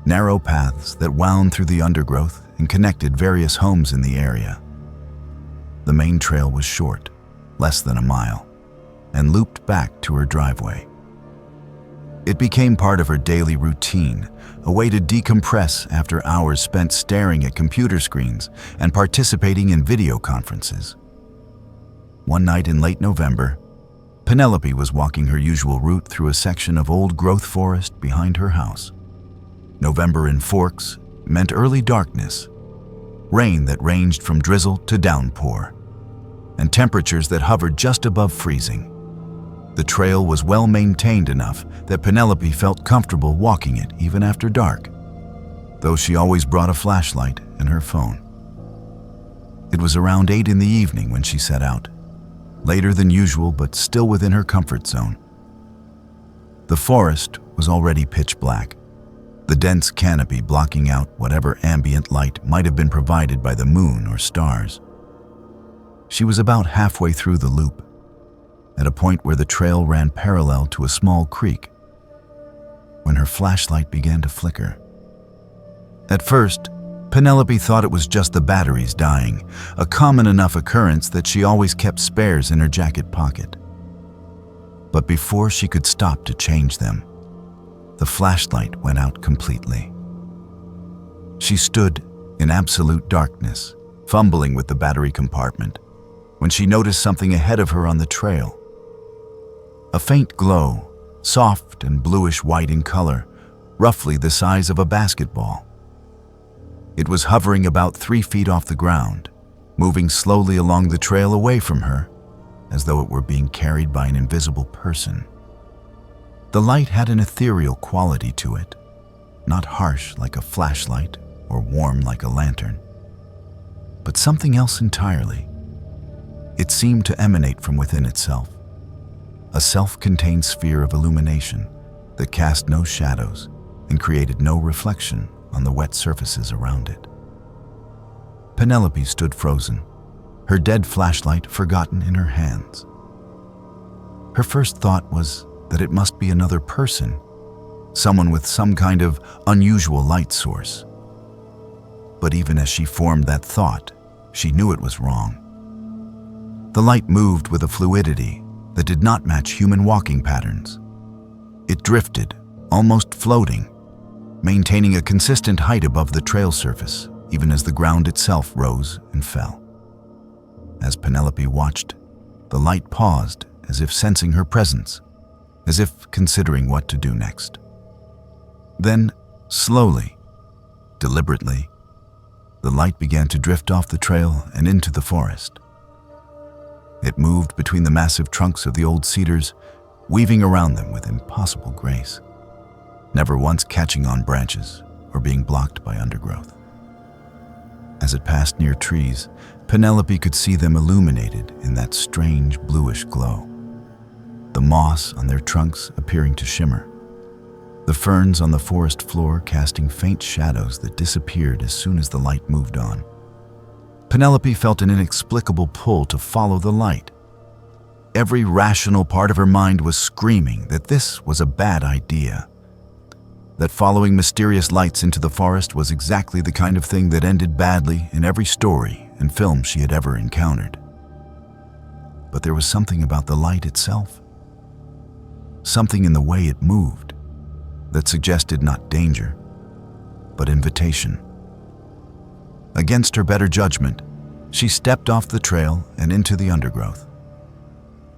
narrow paths that wound through the undergrowth and connected various homes in the area. The main trail was short, less than a mile, and looped back to her driveway. It became part of her daily routine, a way to decompress after hours spent staring at computer screens and participating in video conferences. One night in late November, Penelope was walking her usual route through a section of old-growth forest behind her house. November in Forks meant early darkness, rain that ranged from drizzle to downpour, and temperatures that hovered just above freezing. The trail was well maintained enough that Penelope felt comfortable walking it even after dark, though she always brought a flashlight and her phone. It was around 8 in the evening when she set out, later than usual but still within her comfort zone. The forest was already pitch black, the dense canopy blocking out whatever ambient light might have been provided by the moon or stars. She was about halfway through the loop, at a point where the trail ran parallel to a small creek, when her flashlight began to flicker. At first, Penelope thought it was just the batteries dying, a common enough occurrence that she always kept spares in her jacket pocket. But before she could stop to change them, the flashlight went out completely. She stood in absolute darkness, fumbling with the battery compartment, when she noticed something ahead of her on the trail. A faint glow, soft and bluish-white in color, roughly the size of a basketball. It was hovering about 3 feet off the ground, moving slowly along the trail away from her, as though it were being carried by an invisible person. The light had an ethereal quality to it, not harsh like a flashlight or warm like a lantern, but something else entirely. It seemed to emanate from within itself, a self-contained sphere of illumination that cast no shadows and created no reflection on the wet surfaces around it. Penelope stood frozen, her dead flashlight forgotten in her hands. Her first thought was that it must be another person, someone with some kind of unusual light source. But even as she formed that thought, she knew it was wrong. The light moved with a fluidity that did not match human walking patterns. It drifted, almost floating, maintaining a consistent height above the trail surface, even as the ground itself rose and fell. As Penelope watched, the light paused as if sensing her presence, as if considering what to do next. Then, slowly, deliberately, the light began to drift off the trail and into the forest. It moved between the massive trunks of the old cedars, weaving around them with impossible grace, never once catching on branches or being blocked by undergrowth. As it passed near trees, Penelope could see them illuminated in that strange bluish glow, the moss on their trunks appearing to shimmer, the ferns on the forest floor casting faint shadows that disappeared as soon as the light moved on. Penelope felt an inexplicable pull to follow the light. Every rational part of her mind was screaming that this was a bad idea, that following mysterious lights into the forest was exactly the kind of thing that ended badly in every story and film she had ever encountered. But there was something about the light itself. something in the way it moved that suggested not danger, but invitation. Against her better judgment, she stepped off the trail and into the undergrowth.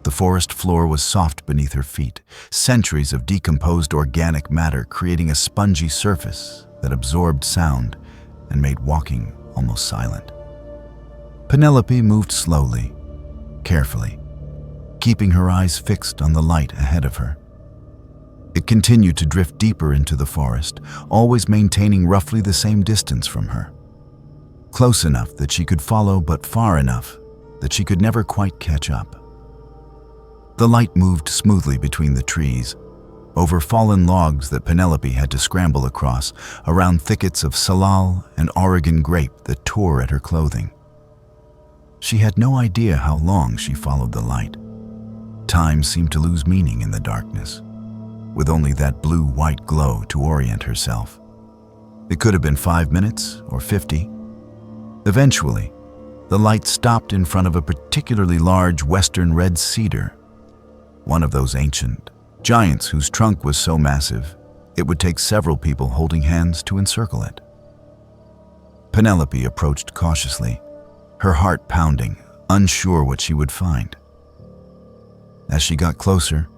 The forest floor was soft beneath her feet, centuries of decomposed organic matter creating a spongy surface that absorbed sound and made walking almost silent. Penelope moved slowly, carefully, keeping her eyes fixed on the light ahead of her. It continued to drift deeper into the forest, always maintaining roughly the same distance from her. Close enough that she could follow, but far enough that she could never quite catch up. The light moved smoothly between the trees, over fallen logs that Penelope had to scramble across, around thickets of salal and Oregon grape that tore at her clothing. She had no idea how long she followed the light. Time seemed to lose meaning in the darkness, with only that blue-white glow to orient herself. It could have been 5 minutes or 50. Eventually, the light stopped in front of a particularly large western red cedar, one of those ancient giants whose trunk was so massive it would take several people holding hands to encircle it. Penelope approached cautiously, her heart pounding, unsure what she would find. As she got closer,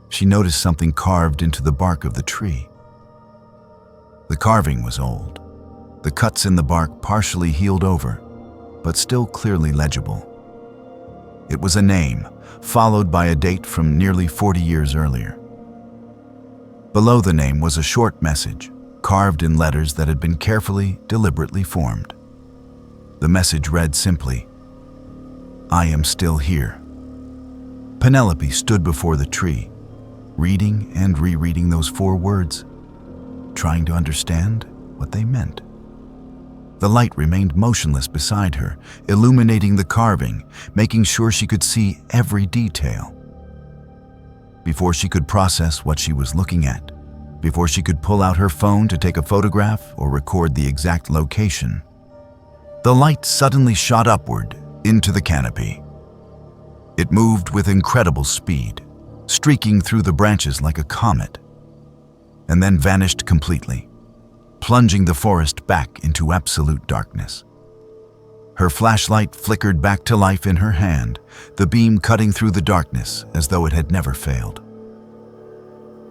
she noticed something carved into the bark of the tree. The carving was old, the cuts in the bark partially healed over, but still clearly legible. It was a name, followed by a date from nearly 40 years earlier. Below the name was a short message, carved in letters that had been carefully, deliberately formed. The message read simply, "I am still here." Penelope stood before the tree, reading and rereading those 4 words, trying to understand what they meant. The light remained motionless beside her, illuminating the carving, making sure she could see every detail. Before she could process what she was looking at, before she could pull out her phone to take a photograph or record the exact location, the light suddenly shot upward into the canopy. It moved with incredible speed, streaking through the branches like a comet, and then vanished completely, plunging the forest back into absolute darkness. Her flashlight flickered back to life in her hand, the beam cutting through the darkness as though it had never failed.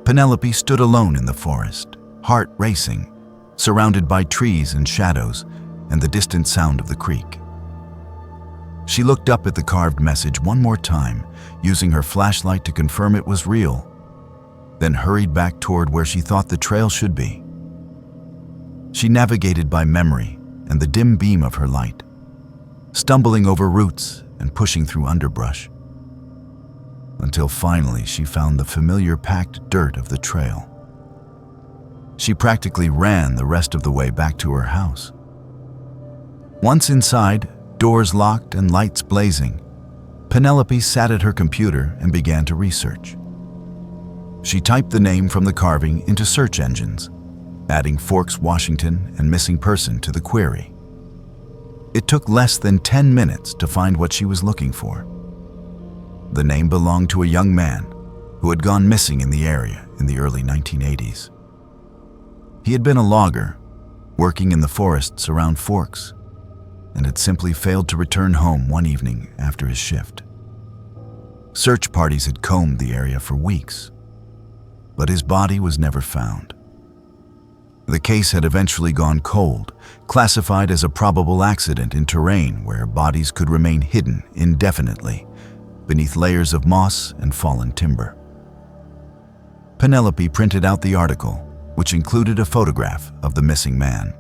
Penelope stood alone in the forest, heart racing, surrounded by trees and shadows and the distant sound of the creek. She looked up at the carved message one more time, using her flashlight to confirm it was real, then hurried back toward where she thought the trail should be. She navigated by memory and the dim beam of her light, stumbling over roots and pushing through underbrush, until finally she found the familiar packed dirt of the trail. She practically ran the rest of the way back to her house. Once inside, doors locked and lights blazing, Penelope sat at her computer and began to research. She typed the name from the carving into search engines, adding Forks, Washington, and missing person to the query. It took less than 10 minutes to find what she was looking for. The name belonged to a young man who had gone missing in the area in the early 1980s. He had been a logger, working in the forests around Forks, and had simply failed to return home one evening after his shift. Search parties had combed the area for weeks, but his body was never found. The case had eventually gone cold, classified as a probable accident in terrain where bodies could remain hidden indefinitely beneath layers of moss and fallen timber. Penelope printed out the article, which included a photograph of the missing man.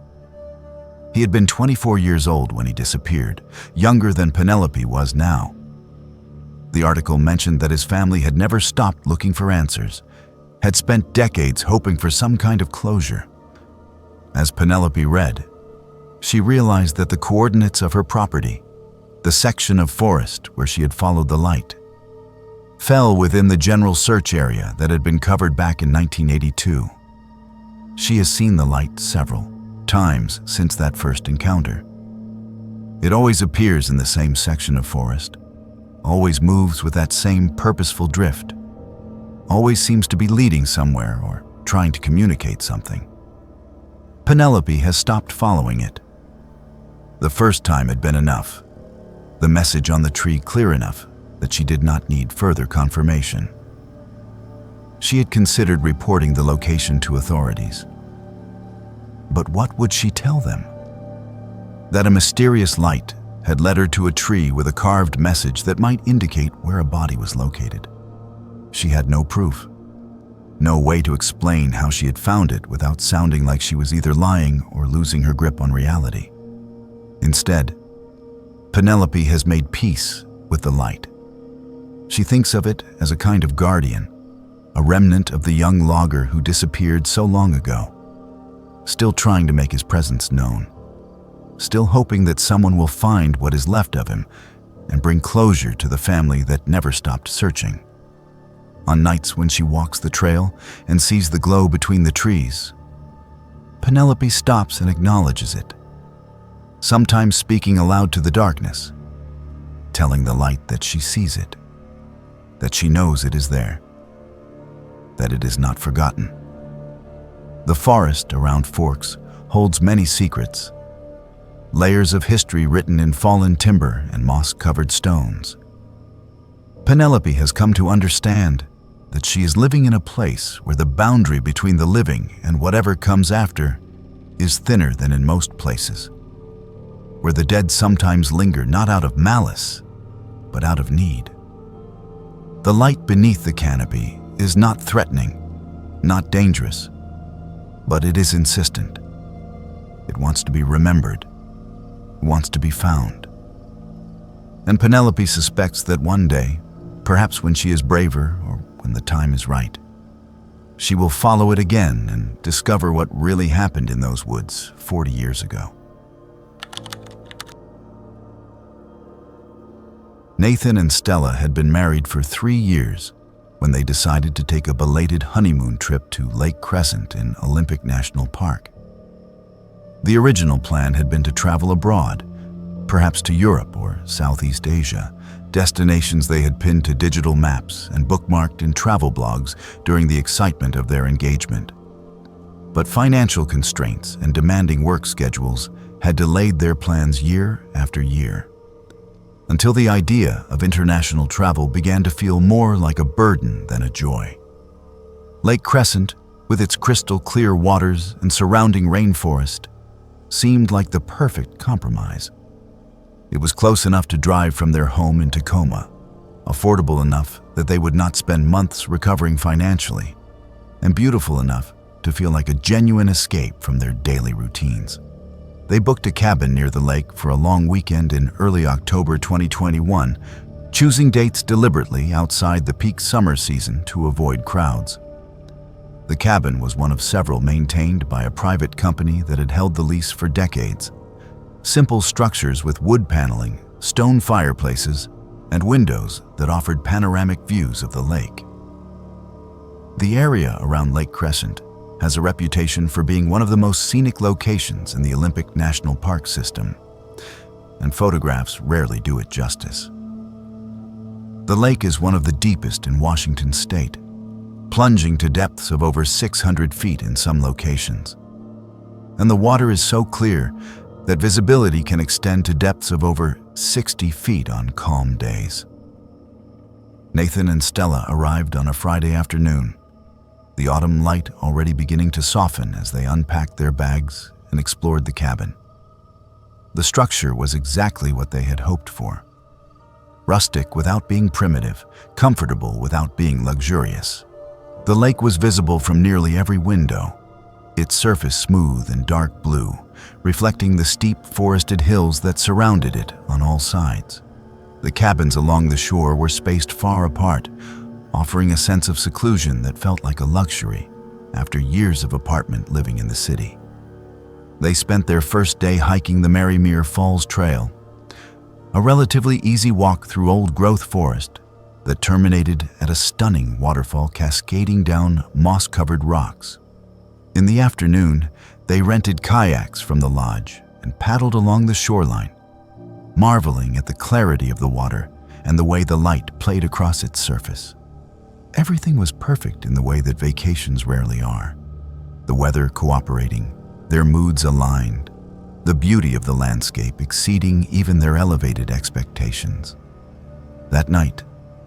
He had been 24 years old when he disappeared, younger than Penelope was now. The article mentioned that his family had never stopped looking for answers, had spent decades hoping for some kind of closure. As Penelope read, she realized that the coordinates of her property, the section of forest where she had followed the light, fell within the general search area that had been covered back in 1982. She has seen the light several times since that first encounter. It always appears in the same section of forest, always moves with that same purposeful drift. always seems to be leading somewhere or trying to communicate something. Penelope has stopped following it. The first time had been enough, the message on the tree clear enough that she did not need further confirmation. She had considered reporting the location to authorities. But what would she tell them? That a mysterious light had led her to a tree with a carved message that might indicate where a body was located. She had no proof, no way to explain how she had found it without sounding like she was either lying or losing her grip on reality. Instead, Penelope has made peace with the light. She thinks of it as a kind of guardian, a remnant of the young logger who disappeared so long ago, still trying to make his presence known, still hoping that someone will find what is left of him and bring closure to the family that never stopped searching. On nights when she walks the trail and sees the glow between the trees, Penelope stops and acknowledges it, sometimes speaking aloud to the darkness, telling the light that she sees it, that she knows it is there, that it is not forgotten. The forest around Forks holds many secrets, layers of history written in fallen timber and moss-covered stones. Penelope has come to understand that she is living in a place where the boundary between the living and whatever comes after is thinner than in most places, where the dead sometimes linger not out of malice, but out of need. The light beneath the canopy is not threatening, not dangerous, but it is insistent. It wants to be remembered, wants to be found. And Penelope suspects that one day, perhaps when she is braver or when the time is right, she will follow it again and discover what really happened in those woods 40 years ago. Nathan and Stella had been married for 3 years when they decided to take a belated honeymoon trip to Lake Crescent in Olympic National Park. The original plan had been to travel abroad, perhaps to Europe or Southeast Asia, destinations they had pinned to digital maps and bookmarked in travel blogs during the excitement of their engagement. But financial constraints and demanding work schedules had delayed their plans year after year, until the idea of international travel began to feel more like a burden than a joy. Lake Crescent, with its crystal clear waters and surrounding rainforest, seemed like the perfect compromise. It was close enough to drive from their home in Tacoma, affordable enough that they would not spend months recovering financially, and beautiful enough to feel like a genuine escape from their daily routines. They booked a cabin near the lake for a long weekend in early October 2021, choosing dates deliberately outside the peak summer season to avoid crowds. The cabin was one of several maintained by a private company that had held the lease for decades. Simple structures with wood paneling, stone fireplaces, and windows that offered panoramic views of the lake. The area around Lake Crescent has a reputation for being one of the most scenic locations in the Olympic National Park system, and photographs rarely do it justice. The lake is one of the deepest in Washington state, plunging to depths of over 600 feet in some locations. And the water is so clear that visibility can extend to depths of over 60 feet on calm days. Nathan and Stella arrived on a Friday afternoon, the autumn light already beginning to soften as they unpacked their bags and explored the cabin. The structure was exactly what they had hoped for. Rustic without being primitive, comfortable without being luxurious. The lake was visible from nearly every window, its surface smooth and dark blue, reflecting the steep forested hills that surrounded it on all sides. The cabins along the shore were spaced far apart, offering a sense of seclusion that felt like a luxury after years of apartment living in the city. They spent their first day hiking the Merrimere Falls Trail, a relatively easy walk through old-growth forest that terminated at a stunning waterfall cascading down moss-covered rocks. In the afternoon, they rented kayaks from the lodge and paddled along the shoreline, marveling at the clarity of the water and the way the light played across its surface. Everything was perfect in the way that vacations rarely are. The weather cooperating, their moods aligned, the beauty of the landscape exceeding even their elevated expectations. That night,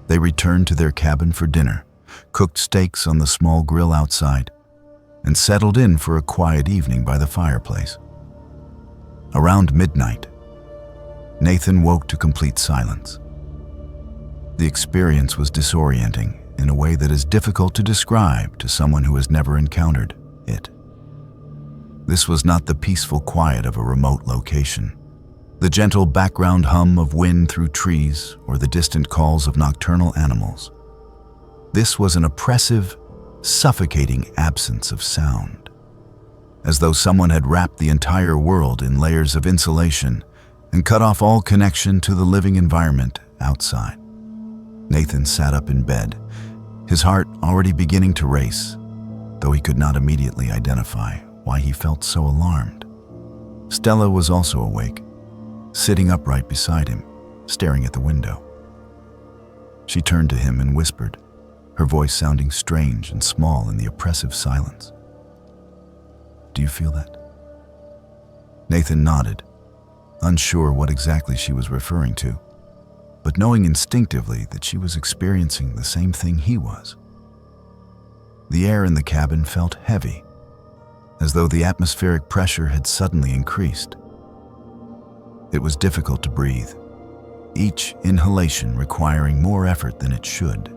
they returned to their cabin for dinner, cooked steaks on the small grill outside, and settled in for a quiet evening by the fireplace. Around midnight, Nathan woke to complete silence. The experience was disorienting in a way that is difficult to describe to someone who has never encountered it. This was not the peaceful quiet of a remote location, the gentle background hum of wind through trees, or the distant calls of nocturnal animals. This was an oppressive, suffocating absence of sound, as though someone had wrapped the entire world in layers of insulation and cut off all connection to the living environment outside. Nathan sat up in bed, his heart already beginning to race, though he could not immediately identify why he felt so alarmed. Stella was also awake, sitting upright beside him, staring at the window. She turned to him and whispered, her voice sounding strange and small in the oppressive silence. "Do you feel that?" Nathan nodded, unsure what exactly she was referring to, but knowing instinctively that she was experiencing the same thing he was. The air in the cabin felt heavy, as though the atmospheric pressure had suddenly increased. It was difficult to breathe, each inhalation requiring more effort than it should,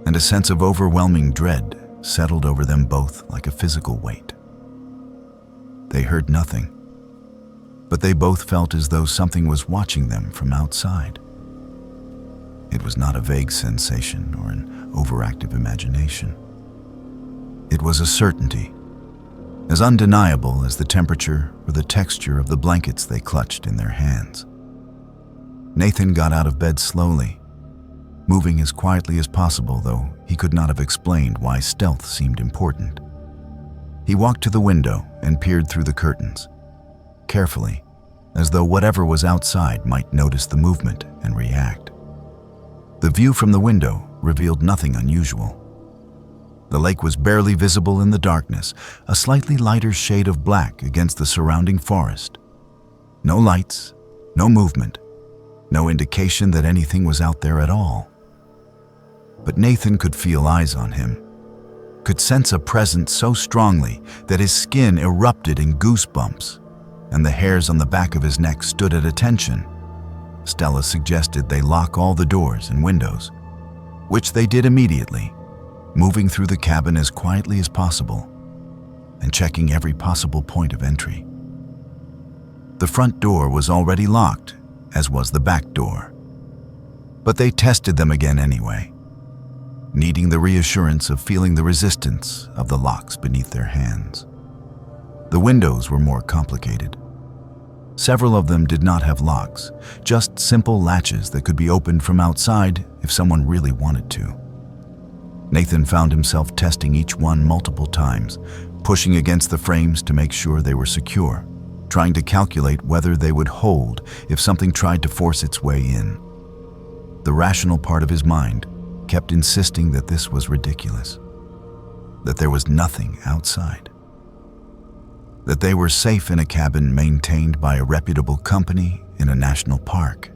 and a sense of overwhelming dread settled over them both like a physical weight. They heard nothing, but they both felt as though something was watching them from outside. It was not a vague sensation or an overactive imagination. It was a certainty, as undeniable as the temperature or the texture of the blankets they clutched in their hands. Nathan got out of bed slowly, moving as quietly as possible, though he could not have explained why stealth seemed important. He walked to the window and peered through the curtains, carefully, as though whatever was outside might notice the movement and react. The view from the window revealed nothing unusual. The lake was barely visible in the darkness, a slightly lighter shade of black against the surrounding forest. No lights, no movement, no indication that anything was out there at all. But Nathan could feel eyes on him, could sense a presence so strongly that his skin erupted in goosebumps, and the hairs on the back of his neck stood at attention. Stella suggested they lock all the doors and windows, which they did immediately, moving through the cabin as quietly as possible and checking every possible point of entry. The front door was already locked, as was the back door, but they tested them again anyway, needing the reassurance of feeling the resistance of the locks beneath their hands. The windows were more complicated. Several of them did not have locks, just simple latches that could be opened from outside if someone really wanted to. Nathan found himself testing each one multiple times, pushing against the frames to make sure they were secure, trying to calculate whether they would hold if something tried to force its way in. The rational part of his mind kept insisting that this was ridiculous, that there was nothing outside, that they were safe in a cabin maintained by a reputable company in a national park.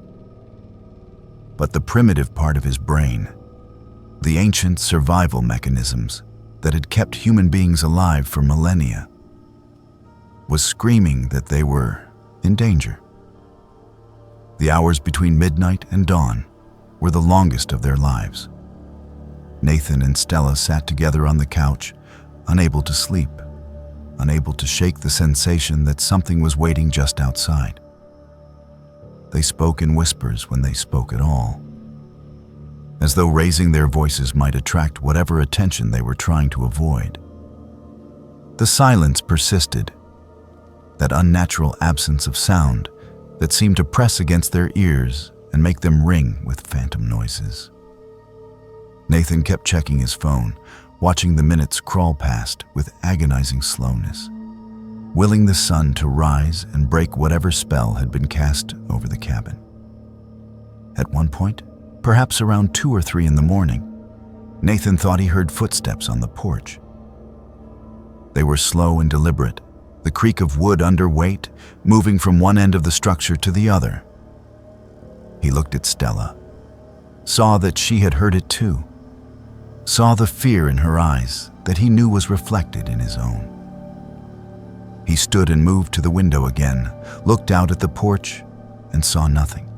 But the primitive part of his brain, the ancient survival mechanisms that had kept human beings alive for millennia, was screaming that they were in danger. The hours between midnight and dawn were the longest of their lives. Nathan and Stella sat together on the couch, unable to sleep, unable to shake the sensation that something was waiting just outside. They spoke in whispers when they spoke at all, as though raising their voices might attract whatever attention they were trying to avoid. The silence persisted, that unnatural absence of sound that seemed to press against their ears and make them ring with phantom noises. Nathan kept checking his phone, watching the minutes crawl past with agonizing slowness, willing the sun to rise and break whatever spell had been cast over the cabin. At one point, perhaps around 2 or 3 in the morning, Nathan thought he heard footsteps on the porch. They were slow and deliberate, the creak of wood under weight, moving from one end of the structure to the other. He looked at Stella, saw that she had heard it too, saw the fear in her eyes that he knew was reflected in his own. He stood and moved to the window again, looked out at the porch, and saw nothing.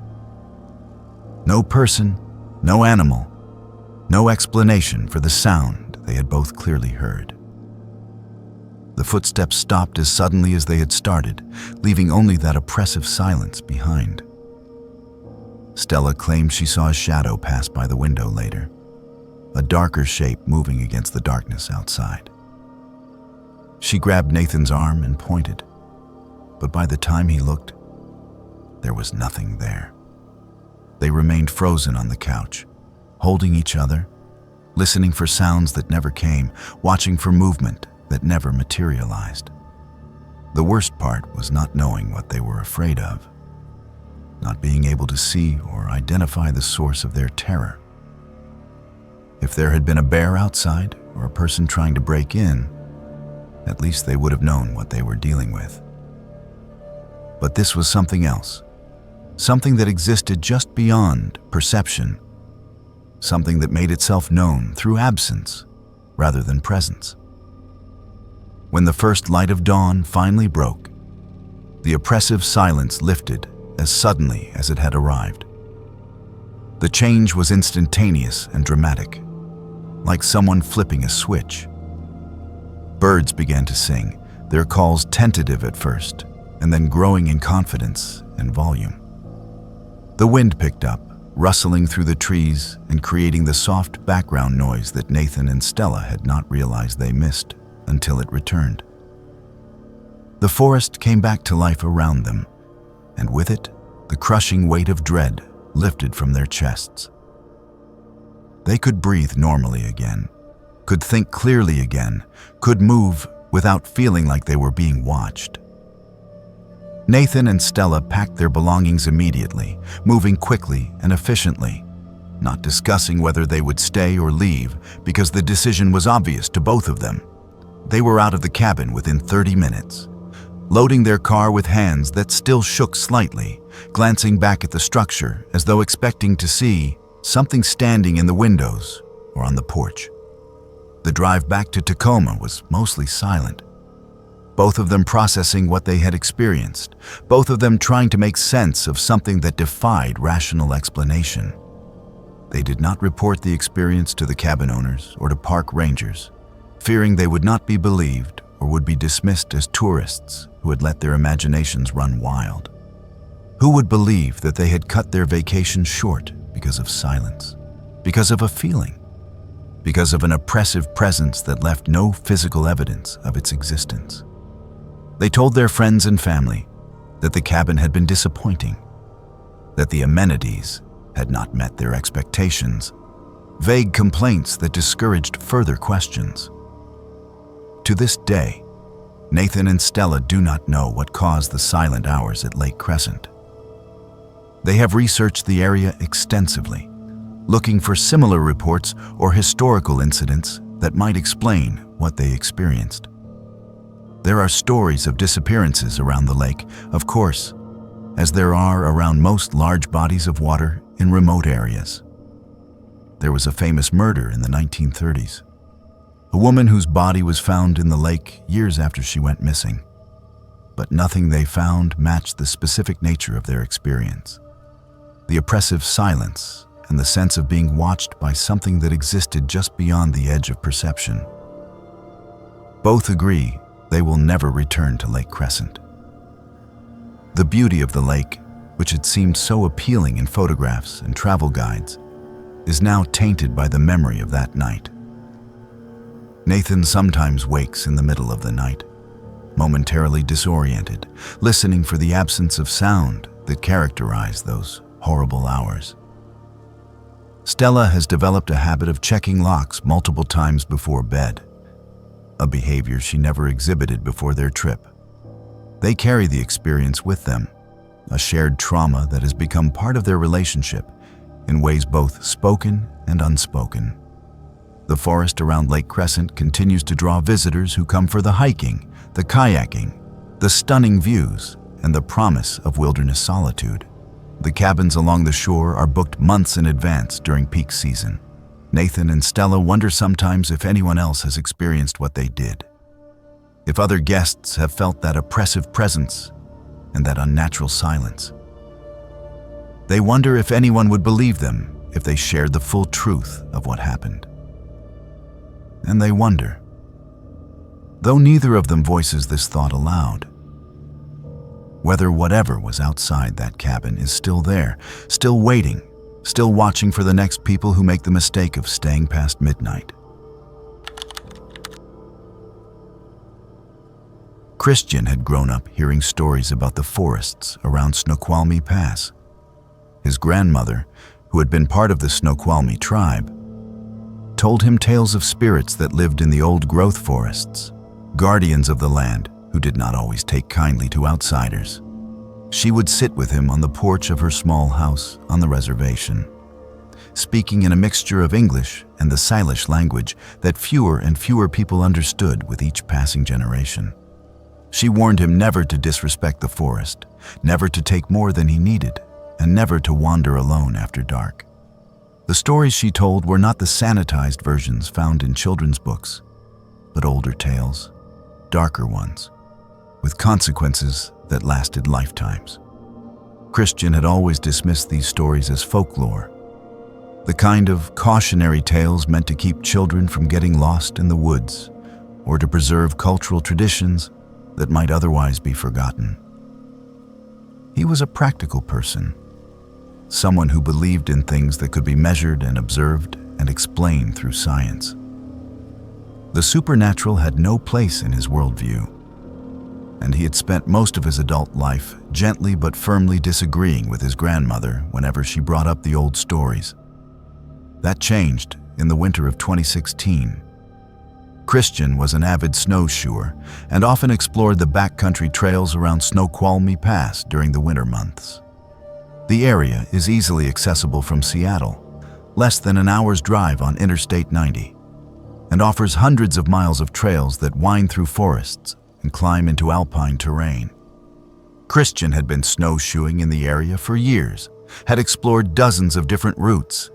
No person, no animal, no explanation for the sound they had both clearly heard. The footsteps stopped as suddenly as they had started, leaving only that oppressive silence behind. Stella claimed she saw a shadow pass by the window later, a darker shape moving against the darkness outside. She grabbed Nathan's arm and pointed, but by the time he looked, there was nothing there. They remained frozen on the couch, holding each other, listening for sounds that never came, watching for movement that never materialized. The worst part was not knowing what they were afraid of, not being able to see or identify the source of their terror. If there had been a bear outside or a person trying to break in, at least they would have known what they were dealing with. But this was something else, something that existed just beyond perception, something that made itself known through absence rather than presence. When the first light of dawn finally broke, the oppressive silence lifted as suddenly as it had arrived. The change was instantaneous and dramatic, like someone flipping a switch. Birds began to sing, their calls tentative at first, and then growing in confidence and volume. The wind picked up, rustling through the trees and creating the soft background noise that Nathan and Stella had not realized they missed until it returned. The forest came back to life around them, and with it, the crushing weight of dread lifted from their chests. They could breathe normally again, could think clearly again, could move without feeling like they were being watched. Nathan and Stella packed their belongings immediately, moving quickly and efficiently, not discussing whether they would stay or leave because the decision was obvious to both of them. They were out of the cabin within 30 minutes, loading their car with hands that still shook slightly, glancing back at the structure as though expecting to see something standing in the windows or on the porch. The drive back to Tacoma was mostly silent, both of them processing what they had experienced, both of them trying to make sense of something that defied rational explanation. They did not report the experience to the cabin owners or to park rangers, fearing they would not be believed or would be dismissed as tourists who had let their imaginations run wild. Who would believe that they had cut their vacation short because of silence, because of a feeling, because of an oppressive presence that left no physical evidence of its existence? They told their friends and family that the cabin had been disappointing, that the amenities had not met their expectations, vague complaints that discouraged further questions. To this day, Nathan and Stella do not know what caused the silent hours at Lake Crescent. They have researched the area extensively, looking for similar reports or historical incidents that might explain what they experienced. There are stories of disappearances around the lake, of course, as there are around most large bodies of water in remote areas. There was a famous murder in the 1930s. A woman whose body was found in the lake years after she went missing. But nothing they found matched the specific nature of their experience. The oppressive silence and the sense of being watched by something that existed just beyond the edge of perception. Both agree they will never return to Lake Crescent. The beauty of the lake, which had seemed so appealing in photographs and travel guides, is now tainted by the memory of that night. Nathan sometimes wakes in the middle of the night, momentarily disoriented, listening for the absence of sound that characterized those horrible hours. Stella has developed a habit of checking locks multiple times before bed, a behavior she never exhibited before their trip. They carry the experience with them, a shared trauma that has become part of their relationship in ways both spoken and unspoken. The forest around Lake Crescent continues to draw visitors who come for the hiking, the kayaking, the stunning views, and the promise of wilderness solitude. The cabins along the shore are booked months in advance during peak season. Nathan and Stella wonder sometimes if anyone else has experienced what they did. If other guests have felt that oppressive presence and that unnatural silence. They wonder if anyone would believe them if they shared the full truth of what happened. And they wonder, though neither of them voices this thought aloud, whether whatever was outside that cabin is still there, still waiting, still watching for the next people who make the mistake of staying past midnight. Christian had grown up hearing stories about the forests around Snoqualmie Pass. His grandmother, who had been part of the Snoqualmie tribe, told him tales of spirits that lived in the old-growth forests, guardians of the land who did not always take kindly to outsiders. She would sit with him on the porch of her small house on the reservation, speaking in a mixture of English and the Salish language that fewer and fewer people understood with each passing generation. She warned him never to disrespect the forest, never to take more than he needed, and never to wander alone after dark. The stories she told were not the sanitized versions found in children's books, but older tales, darker ones, with consequences that lasted lifetimes. Christian had always dismissed these stories as folklore, the kind of cautionary tales meant to keep children from getting lost in the woods or to preserve cultural traditions that might otherwise be forgotten. He was a practical person, someone who believed in things that could be measured and observed and explained through science. The supernatural had no place in his worldview, and he had spent most of his adult life gently but firmly disagreeing with his grandmother whenever she brought up the old stories. That changed in the winter of 2016. Christian was an avid snowshoer and often explored the backcountry trails around Snoqualmie Pass during the winter months. The area is easily accessible from Seattle, less than an hour's drive on Interstate 90, and offers hundreds of miles of trails that wind through forests and climb into alpine terrain. Christian had been snowshoeing in the area for years, had explored dozens of different routes,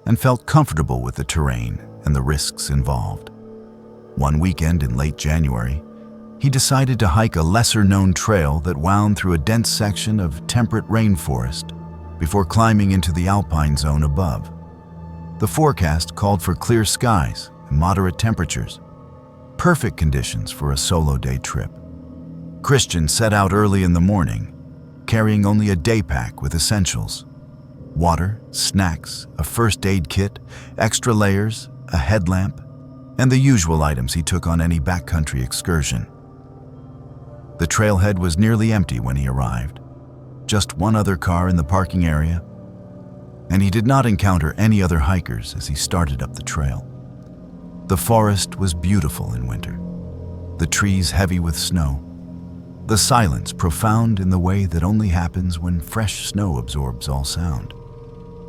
and felt comfortable with the terrain and the risks involved. One weekend in late January, he decided to hike a lesser-known trail that wound through a dense section of temperate rainforest before climbing into the alpine zone above. The forecast called for clear skies and moderate temperatures, perfect conditions for a solo day trip. Christian set out early in the morning, carrying only a day pack with essentials: water, snacks, a first aid kit, extra layers, a headlamp, and the usual items he took on any backcountry excursion. The trailhead was nearly empty when he arrived, just one other car in the parking area, and he did not encounter any other hikers as he started up the trail. The forest was beautiful in winter, the trees heavy with snow, the silence profound in the way that only happens when fresh snow absorbs all sound.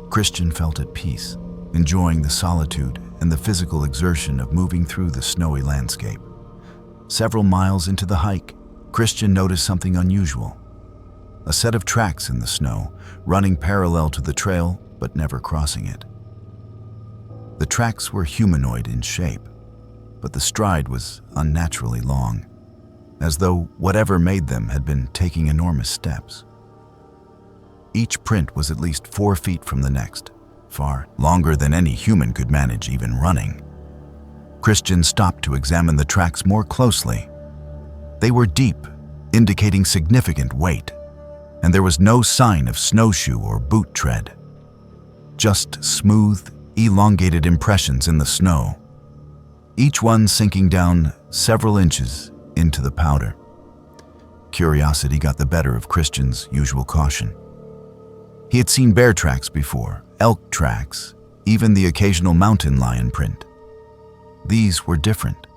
Christian felt at peace, enjoying the solitude and the physical exertion of moving through the snowy landscape. Several miles into the hike, Christian noticed something unusual: a set of tracks in the snow, running parallel to the trail but never crossing it. The tracks were humanoid in shape, but the stride was unnaturally long, as though whatever made them had been taking enormous steps. Each print was at least 4 feet from the next, far longer than any human could manage even running. Christian stopped to examine the tracks more closely. They were deep, indicating significant weight, and there was no sign of snowshoe or boot tread. Just smooth, elongated impressions in the snow, each one sinking down several inches into the powder. Curiosity got the better of Christian's usual caution. He had seen bear tracks before, elk tracks, even the occasional mountain lion print. These were different,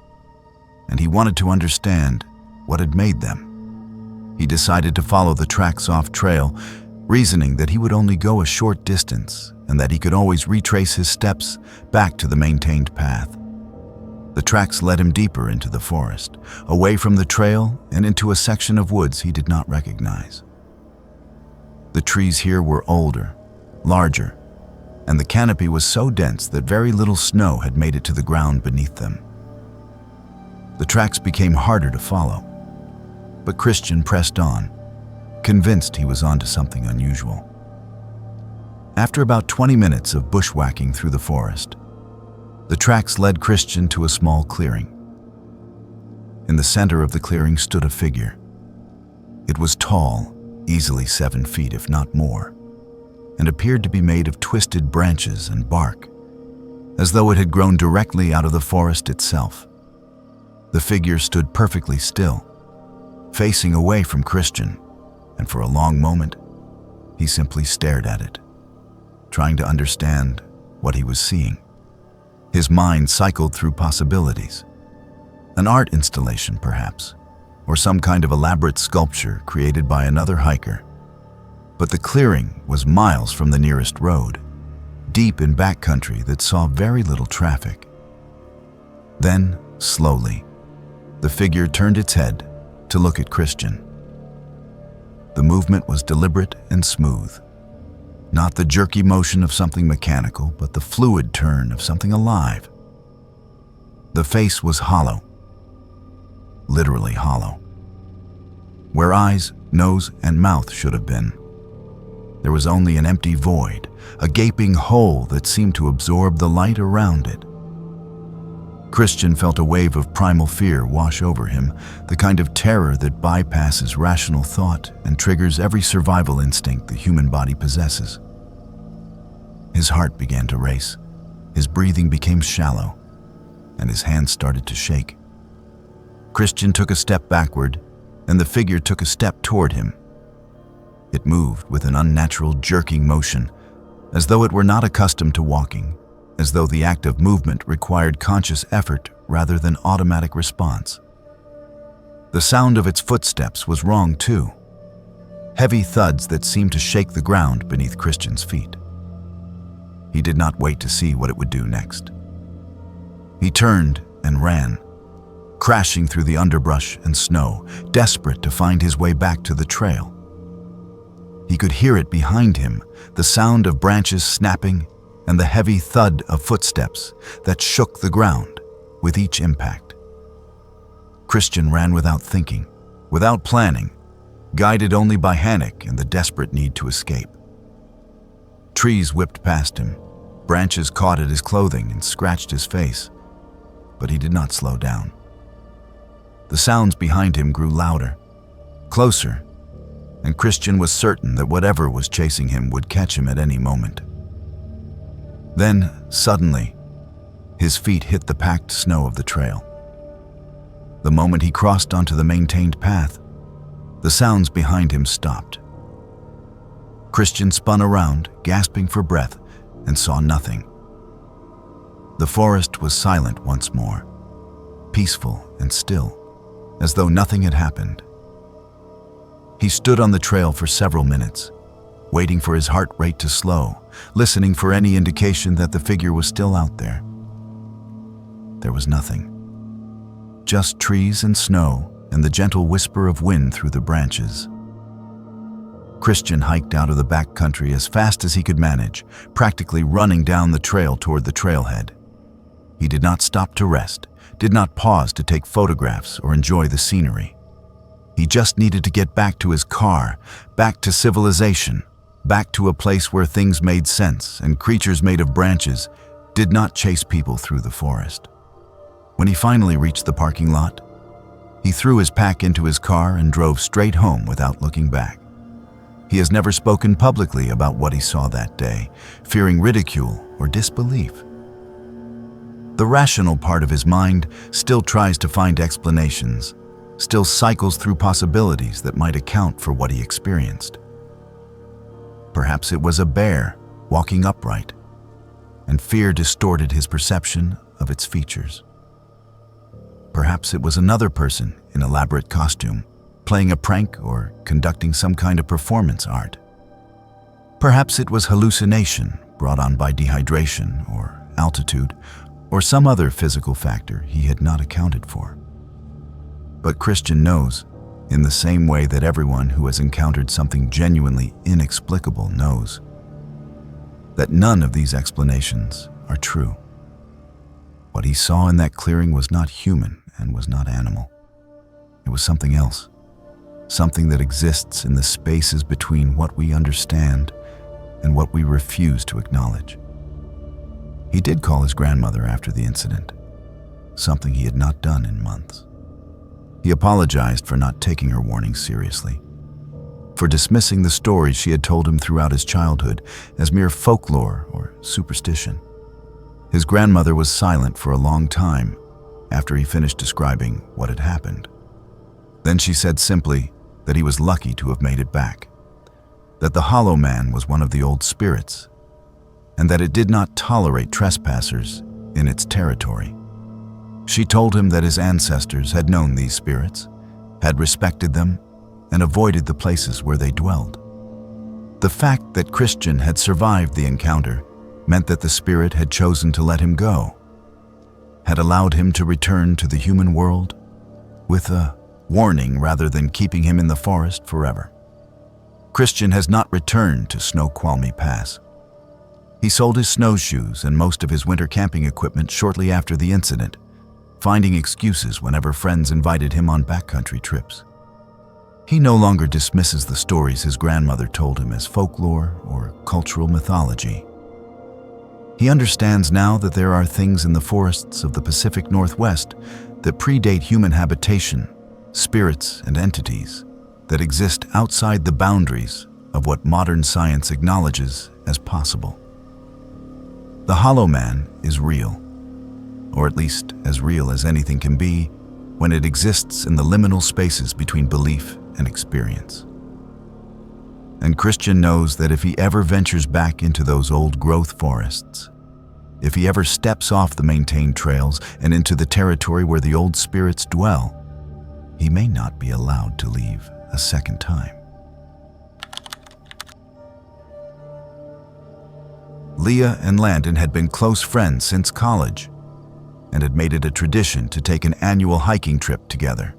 and he wanted to understand what had made them. He decided to follow the tracks off trail, reasoning that he would only go a short distance and that he could always retrace his steps back to the maintained path. The tracks led him deeper into the forest, away from the trail and into a section of woods he did not recognize. The trees here were older, larger, and the canopy was so dense that very little snow had made it to the ground beneath them. The tracks became harder to follow, but Christian pressed on, convinced he was onto something unusual. After about 20 minutes of bushwhacking through the forest, the tracks led Christian to a small clearing. In the center of the clearing stood a figure. It was tall, easily 7 feet if not more, and appeared to be made of twisted branches and bark, as though it had grown directly out of the forest itself. The figure stood perfectly still, facing away from Christian, and for a long moment, he simply stared at it, trying to understand what he was seeing. His mind cycled through possibilities. An art installation, perhaps, or some kind of elaborate sculpture created by another hiker. But the clearing was miles from the nearest road, deep in backcountry that saw very little traffic. Then, slowly, the figure turned its head to look at Christian. The movement was deliberate and smooth. Not the jerky motion of something mechanical, but the fluid turn of something alive. The face was hollow, literally hollow. Where eyes, nose, and mouth should have been, there was only an empty void, a gaping hole that seemed to absorb the light around it. Christian felt a wave of primal fear wash over him, the kind of terror that bypasses rational thought and triggers every survival instinct the human body possesses. His heart began to race, his breathing became shallow, and his hands started to shake. Christian took a step backward, and the figure took a step toward him. It moved with an unnatural jerking motion, as though it were not accustomed to walking, as though the act of movement required conscious effort rather than automatic response. The sound of its footsteps was wrong too. Heavy thuds that seemed to shake the ground beneath Christian's feet. He did not wait to see what it would do next. He turned and ran, crashing through the underbrush and snow, desperate to find his way back to the trail. He could hear it behind him, the sound of branches snapping and the heavy thud of footsteps that shook the ground with each impact. Christian ran without thinking, without planning, guided only by panic and the desperate need to escape. Trees whipped past him, branches caught at his clothing and scratched his face, but he did not slow down. The sounds behind him grew louder, closer, and Christian was certain that whatever was chasing him would catch him at any moment. Then, suddenly, his feet hit the packed snow of the trail. The moment he crossed onto the maintained path, the sounds behind him stopped. Christian spun around, gasping for breath, and saw nothing. The forest was silent once more, peaceful and still, as though nothing had happened. He stood on the trail for several minutes, waiting for his heart rate to slow, listening for any indication that the figure was still out there. There was nothing. Just trees and snow and the gentle whisper of wind through the branches. Christian hiked out of the back country as fast as he could manage, practically running down the trail toward the trailhead. He did not stop to rest, did not pause to take photographs or enjoy the scenery. He just needed to get back to his car, back to civilization, back to a place where things made sense and creatures made of branches did not chase people through the forest. When he finally reached the parking lot, he threw his pack into his car and drove straight home without looking back. He has never spoken publicly about what he saw that day, fearing ridicule or disbelief. The rational part of his mind still tries to find explanations, still cycles through possibilities that might account for what he experienced. Perhaps it was a bear walking upright, and fear distorted his perception of its features. Perhaps it was another person in elaborate costume, playing a prank or conducting some kind of performance art. Perhaps it was hallucination brought on by dehydration or altitude or some other physical factor he had not accounted for. But Christian knows, in the same way that everyone who has encountered something genuinely inexplicable knows, that none of these explanations are true. What he saw in that clearing was not human and was not animal. It was something else, something that exists in the spaces between what we understand and what we refuse to acknowledge. He did call his grandmother after the incident, something he had not done in months. He apologized for not taking her warning seriously, for dismissing the stories she had told him throughout his childhood as mere folklore or superstition. His grandmother was silent for a long time after he finished describing what had happened. Then she said simply that he was lucky to have made it back, that the Hollow Man was one of the old spirits, and that it did not tolerate trespassers in its territory. She told him that his ancestors had known these spirits, had respected them, and avoided the places where they dwelled. The fact that Christian had survived the encounter meant that the spirit had chosen to let him go, had allowed him to return to the human world with a warning rather than keeping him in the forest forever. Christian has not returned to Snoqualmie Pass. He sold his snowshoes and most of his winter camping equipment shortly after the incident, finding excuses whenever friends invited him on backcountry trips. He no longer dismisses the stories his grandmother told him as folklore or cultural mythology. He understands now that there are things in the forests of the Pacific Northwest that predate human habitation, spirits and entities that exist outside the boundaries of what modern science acknowledges as possible. The Hollow Man is real, or at least as real as anything can be when it exists in the liminal spaces between belief and experience. And Christian knows that if he ever ventures back into those old growth forests, if he ever steps off the maintained trails and into the territory where the old spirits dwell, he may not be allowed to leave a second time. Leah and Landon had been close friends since college and had made it a tradition to take an annual hiking trip together.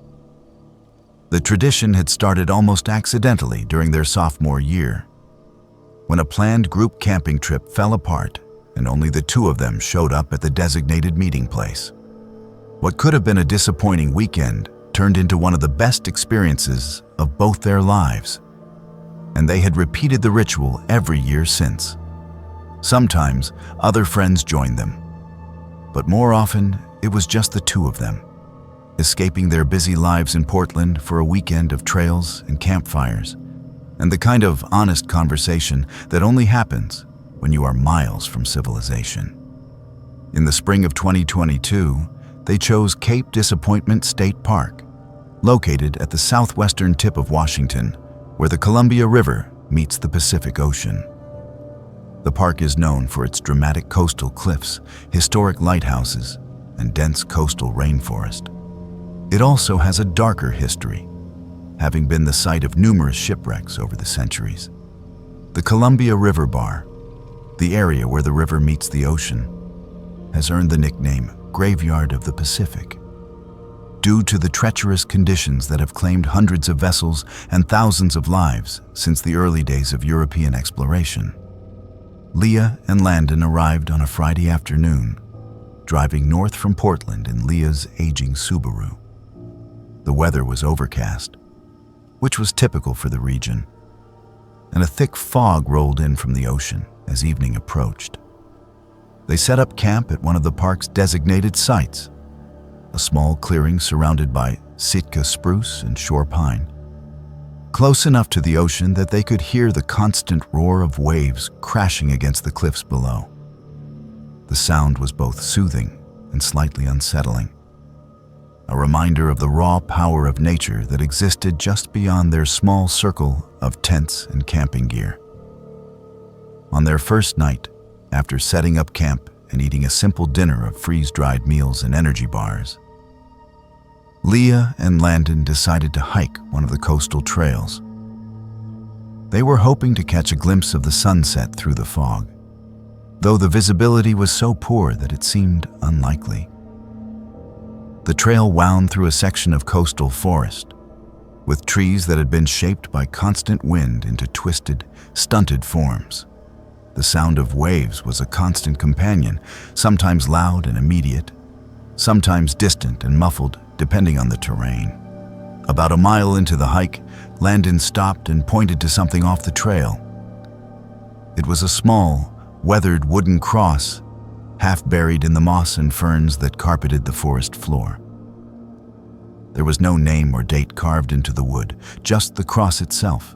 The tradition had started almost accidentally during their sophomore year, when a planned group camping trip fell apart and only the two of them showed up at the designated meeting place. What could have been a disappointing weekend turned into one of the best experiences of both their lives, and they had repeated the ritual every year since. Sometimes other friends joined them, but more often it was just the two of them, escaping their busy lives in Portland for a weekend of trails and campfires, and the kind of honest conversation that only happens when you are miles from civilization. In the spring of 2022, they chose Cape Disappointment State Park, located at the southwestern tip of Washington, where the Columbia River meets the Pacific Ocean. The park is known for its dramatic coastal cliffs, historic lighthouses, and dense coastal rainforest. It also has a darker history, having been the site of numerous shipwrecks over the centuries. The Columbia River Bar, the area where the river meets the ocean, has earned the nickname Graveyard of the Pacific, due to the treacherous conditions that have claimed hundreds of vessels and thousands of lives since the early days of European exploration. Leah and Landon arrived on a Friday afternoon, driving north from Portland in Leah's aging Subaru. The weather was overcast, which was typical for the region, and a thick fog rolled in from the ocean as evening approached. They set up camp at one of the park's designated sites, a small clearing surrounded by Sitka spruce and shore pine, close enough to the ocean that they could hear the constant roar of waves crashing against the cliffs below. The sound was both soothing and slightly unsettling, a reminder of the raw power of nature that existed just beyond their small circle of tents and camping gear. On their first night, after setting up camp and eating a simple dinner of freeze-dried meals and energy bars, Leah and Landon decided to hike one of the coastal trails. They were hoping to catch a glimpse of the sunset through the fog, though the visibility was so poor that it seemed unlikely. The trail wound through a section of coastal forest, with trees that had been shaped by constant wind into twisted, stunted forms. The sound of waves was a constant companion, sometimes loud and immediate, sometimes distant and muffled, depending on the terrain. About a mile into the hike, Landon stopped and pointed to something off the trail. It was a small, weathered wooden cross, half buried in the moss and ferns that carpeted the forest floor. There was no name or date carved into the wood, just the cross itself,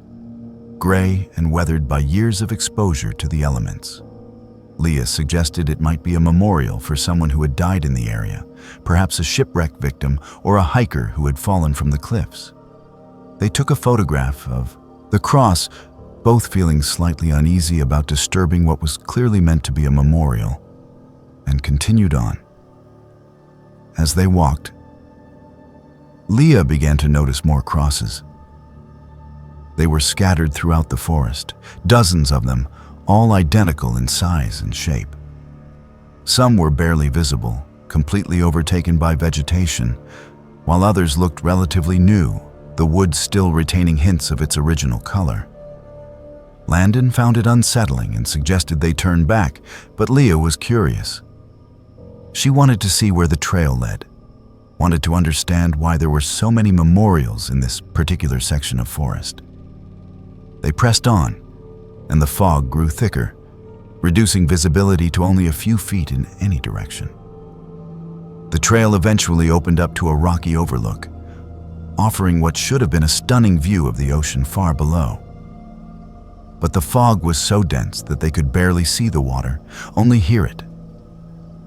gray and weathered by years of exposure to the elements. Leah suggested it might be a memorial for someone who had died in the area, perhaps a shipwreck victim or a hiker who had fallen from the cliffs. They took a photograph of the cross, both feeling slightly uneasy about disturbing what was clearly meant to be a memorial, and continued on. As they walked, Leah began to notice more crosses. They were scattered throughout the forest, dozens of them, all identical in size and shape. Some were barely visible, completely overtaken by vegetation, while others looked relatively new, the wood still retaining hints of its original color. Landon found it unsettling and suggested they turn back, but Leah was curious. She wanted to see where the trail led, wanted to understand why there were so many memorials in this particular section of forest. They pressed on, and the fog grew thicker, reducing visibility to only a few feet in any direction. The trail eventually opened up to a rocky overlook, offering what should have been a stunning view of the ocean far below. But the fog was so dense that they could barely see the water, only hear it.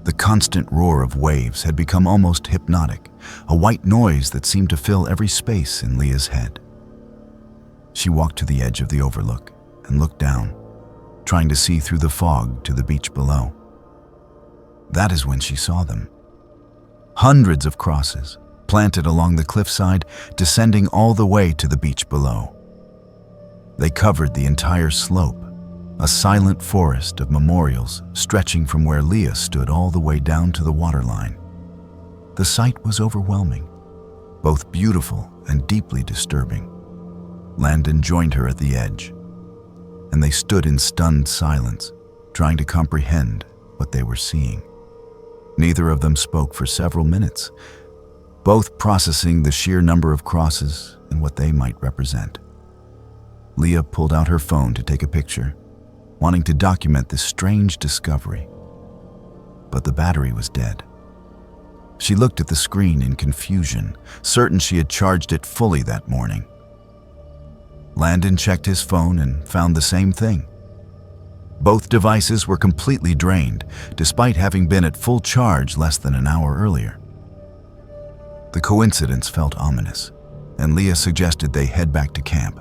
The constant roar of waves had become almost hypnotic, a white noise that seemed to fill every space in Leah's head. She walked to the edge of the overlook and looked down, trying to see through the fog to the beach below. That is when she saw them. Hundreds of crosses, planted along the cliffside, descending all the way to the beach below. They covered the entire slope, a silent forest of memorials stretching from where Leah stood all the way down to the waterline. The sight was overwhelming, both beautiful and deeply disturbing. Landon joined her at the edge, and they stood in stunned silence, trying to comprehend what they were seeing. Neither of them spoke for several minutes, both processing the sheer number of crosses and what they might represent. Leah pulled out her phone to take a picture, wanting to document this strange discovery. But the battery was dead. She looked at the screen in confusion, certain she had charged it fully that morning. Landon checked his phone and found the same thing. Both devices were completely drained, despite having been at full charge less than an hour earlier. The coincidence felt ominous, and Leah suggested they head back to camp.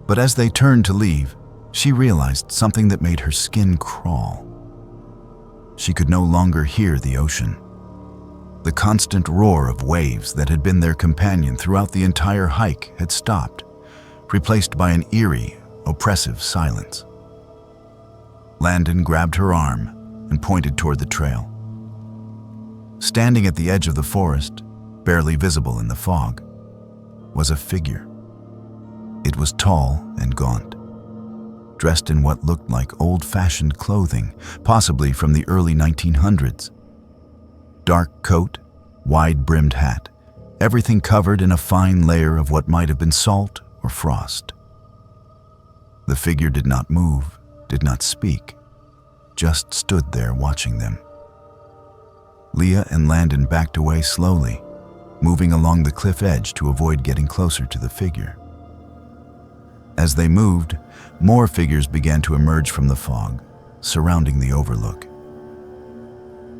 But as they turned to leave, she realized something that made her skin crawl. She could no longer hear the ocean. The constant roar of waves that had been their companion throughout the entire hike had stopped, replaced by an eerie, oppressive silence. Landon grabbed her arm and pointed toward the trail. Standing at the edge of the forest, barely visible in the fog, was a figure. It was tall and gaunt, dressed in what looked like old-fashioned clothing, possibly from the early 1900s. Dark coat, wide-brimmed hat, everything covered in a fine layer of what might have been salt or frost. The figure did not move, did not speak, just stood there watching them. Leah and Landon backed away slowly, moving along the cliff edge to avoid getting closer to the figure. As they moved, more figures began to emerge from the fog, surrounding the overlook.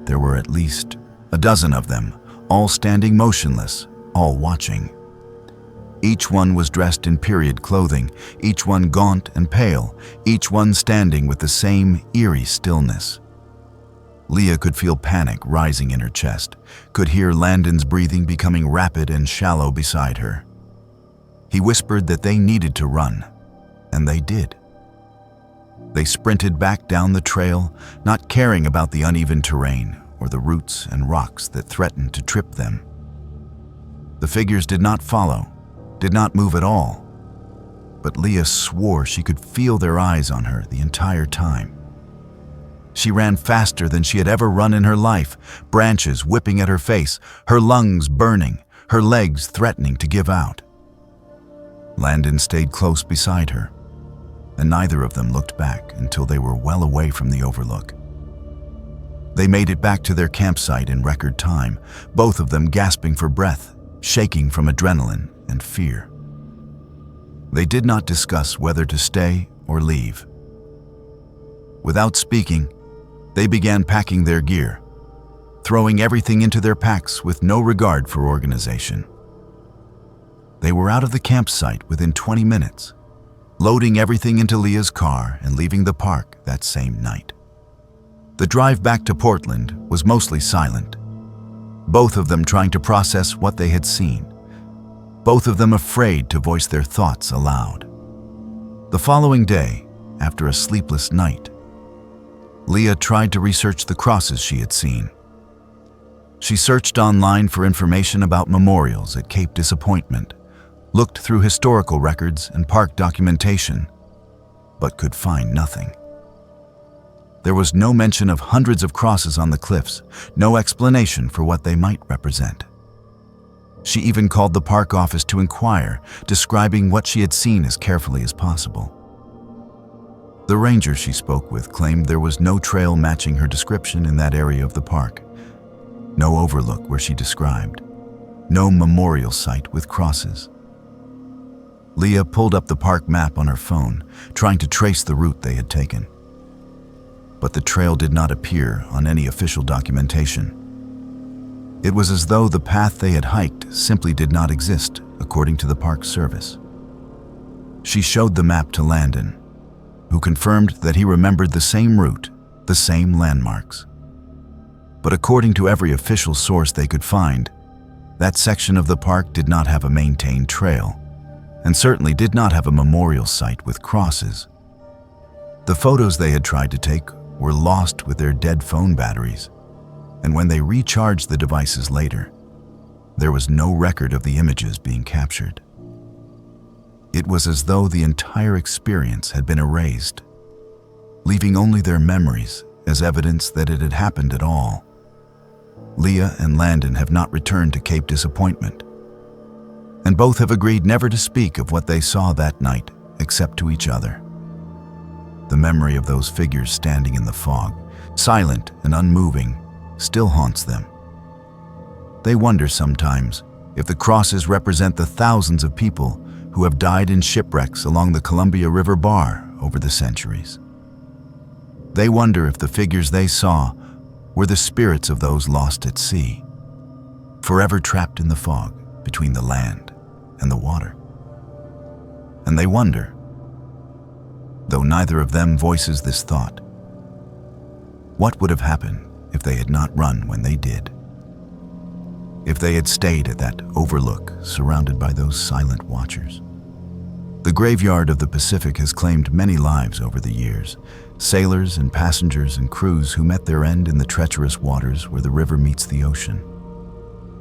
There were at least a dozen of them, all standing motionless, all watching. Each one was dressed in period clothing, each one gaunt and pale, each one standing with the same eerie stillness. Leah could feel panic rising in her chest, could hear Landon's breathing becoming rapid and shallow beside her. He whispered that they needed to run, and they did. They sprinted back down the trail, not caring about the uneven terrain or the roots and rocks that threatened to trip them. The figures did not follow, did not move at all, but Leah swore she could feel their eyes on her the entire time. She ran faster than she had ever run in her life, branches whipping at her face, her lungs burning, her legs threatening to give out. Landon stayed close beside her, and neither of them looked back until they were well away from the overlook. They made it back to their campsite in record time, both of them gasping for breath, shaking from adrenaline and fear. They did not discuss whether to stay or leave. Without speaking, they began packing their gear, throwing everything into their packs with no regard for organization. They were out of the campsite within 20 minutes, loading everything into Leah's car and leaving the park that same night. The drive back to Portland was mostly silent, both of them trying to process what they had seen, both of them afraid to voice their thoughts aloud. The following day, after a sleepless night, Leah tried to research the crosses she had seen. She searched online for information about memorials at Cape Disappointment, looked through historical records and park documentation, but could find nothing. There was no mention of hundreds of crosses on the cliffs, no explanation for what they might represent. She even called the park office to inquire, describing what she had seen as carefully as possible. The ranger she spoke with claimed there was no trail matching her description in that area of the park, no overlook where she described, no memorial site with crosses. Leah pulled up the park map on her phone, trying to trace the route they had taken. But the trail did not appear on any official documentation. It was as though the path they had hiked simply did not exist, according to the Park Service. She showed the map to Landon, who confirmed that he remembered the same route, the same landmarks. But according to every official source they could find, that section of the park did not have a maintained trail, and certainly did not have a memorial site with crosses. The photos they had tried to take were lost with their dead phone batteries, and when they recharged the devices later, there was no record of the images being captured. It was as though the entire experience had been erased, leaving only their memories as evidence that it had happened at all. Leah and Landon have not returned to Cape Disappointment, and both have agreed never to speak of what they saw that night except to each other. The memory of those figures standing in the fog, silent and unmoving, still haunts them. They wonder sometimes if the crosses represent the thousands of people who have died in shipwrecks along the Columbia River Bar over the centuries. They wonder if the figures they saw were the spirits of those lost at sea, forever trapped in the fog between the land and the water. And they wonder, though neither of them voices this thought, what would have happened if they had not run when they did? If they had stayed at that overlook surrounded by those silent watchers? The graveyard of the Pacific has claimed many lives over the years, sailors and passengers and crews who met their end in the treacherous waters where the river meets the ocean.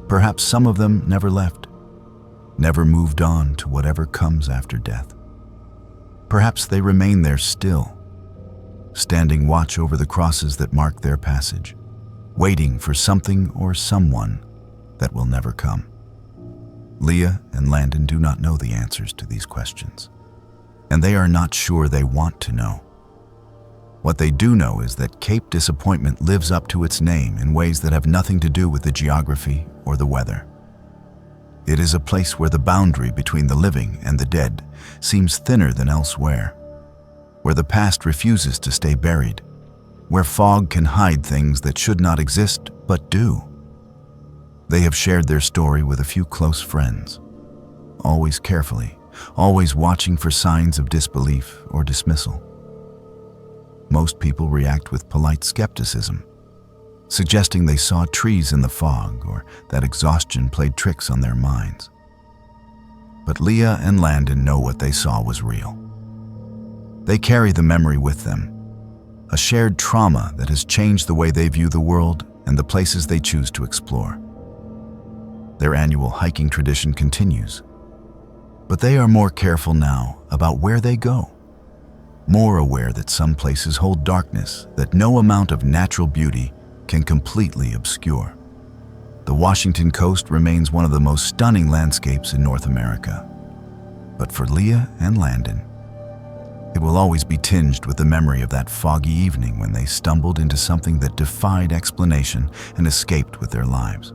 Perhaps some of them never left, never moved on to whatever comes after death. Perhaps they remain there still, standing watch over the crosses that mark their passage, waiting for something or someone that will never come. Leah and Landon do not know the answers to these questions, and they are not sure they want to know. What they do know is that Cape Disappointment lives up to its name in ways that have nothing to do with the geography or the weather. It is a place where the boundary between the living and the dead seems thinner than elsewhere, where the past refuses to stay buried, where fog can hide things that should not exist but do. They have shared their story with a few close friends, always carefully, always watching for signs of disbelief or dismissal. Most people react with polite skepticism, suggesting they saw trees in the fog or that exhaustion played tricks on their minds. But Leah and Landon know what they saw was real. They carry the memory with them, a shared trauma that has changed the way they view the world and the places they choose to explore. Their annual hiking tradition continues, but they are more careful now about where they go, more aware that some places hold darkness that no amount of natural beauty can completely obscure. The Washington coast remains one of the most stunning landscapes in North America, but for Leah and Landon, it will always be tinged with the memory of that foggy evening when they stumbled into something that defied explanation and escaped with their lives.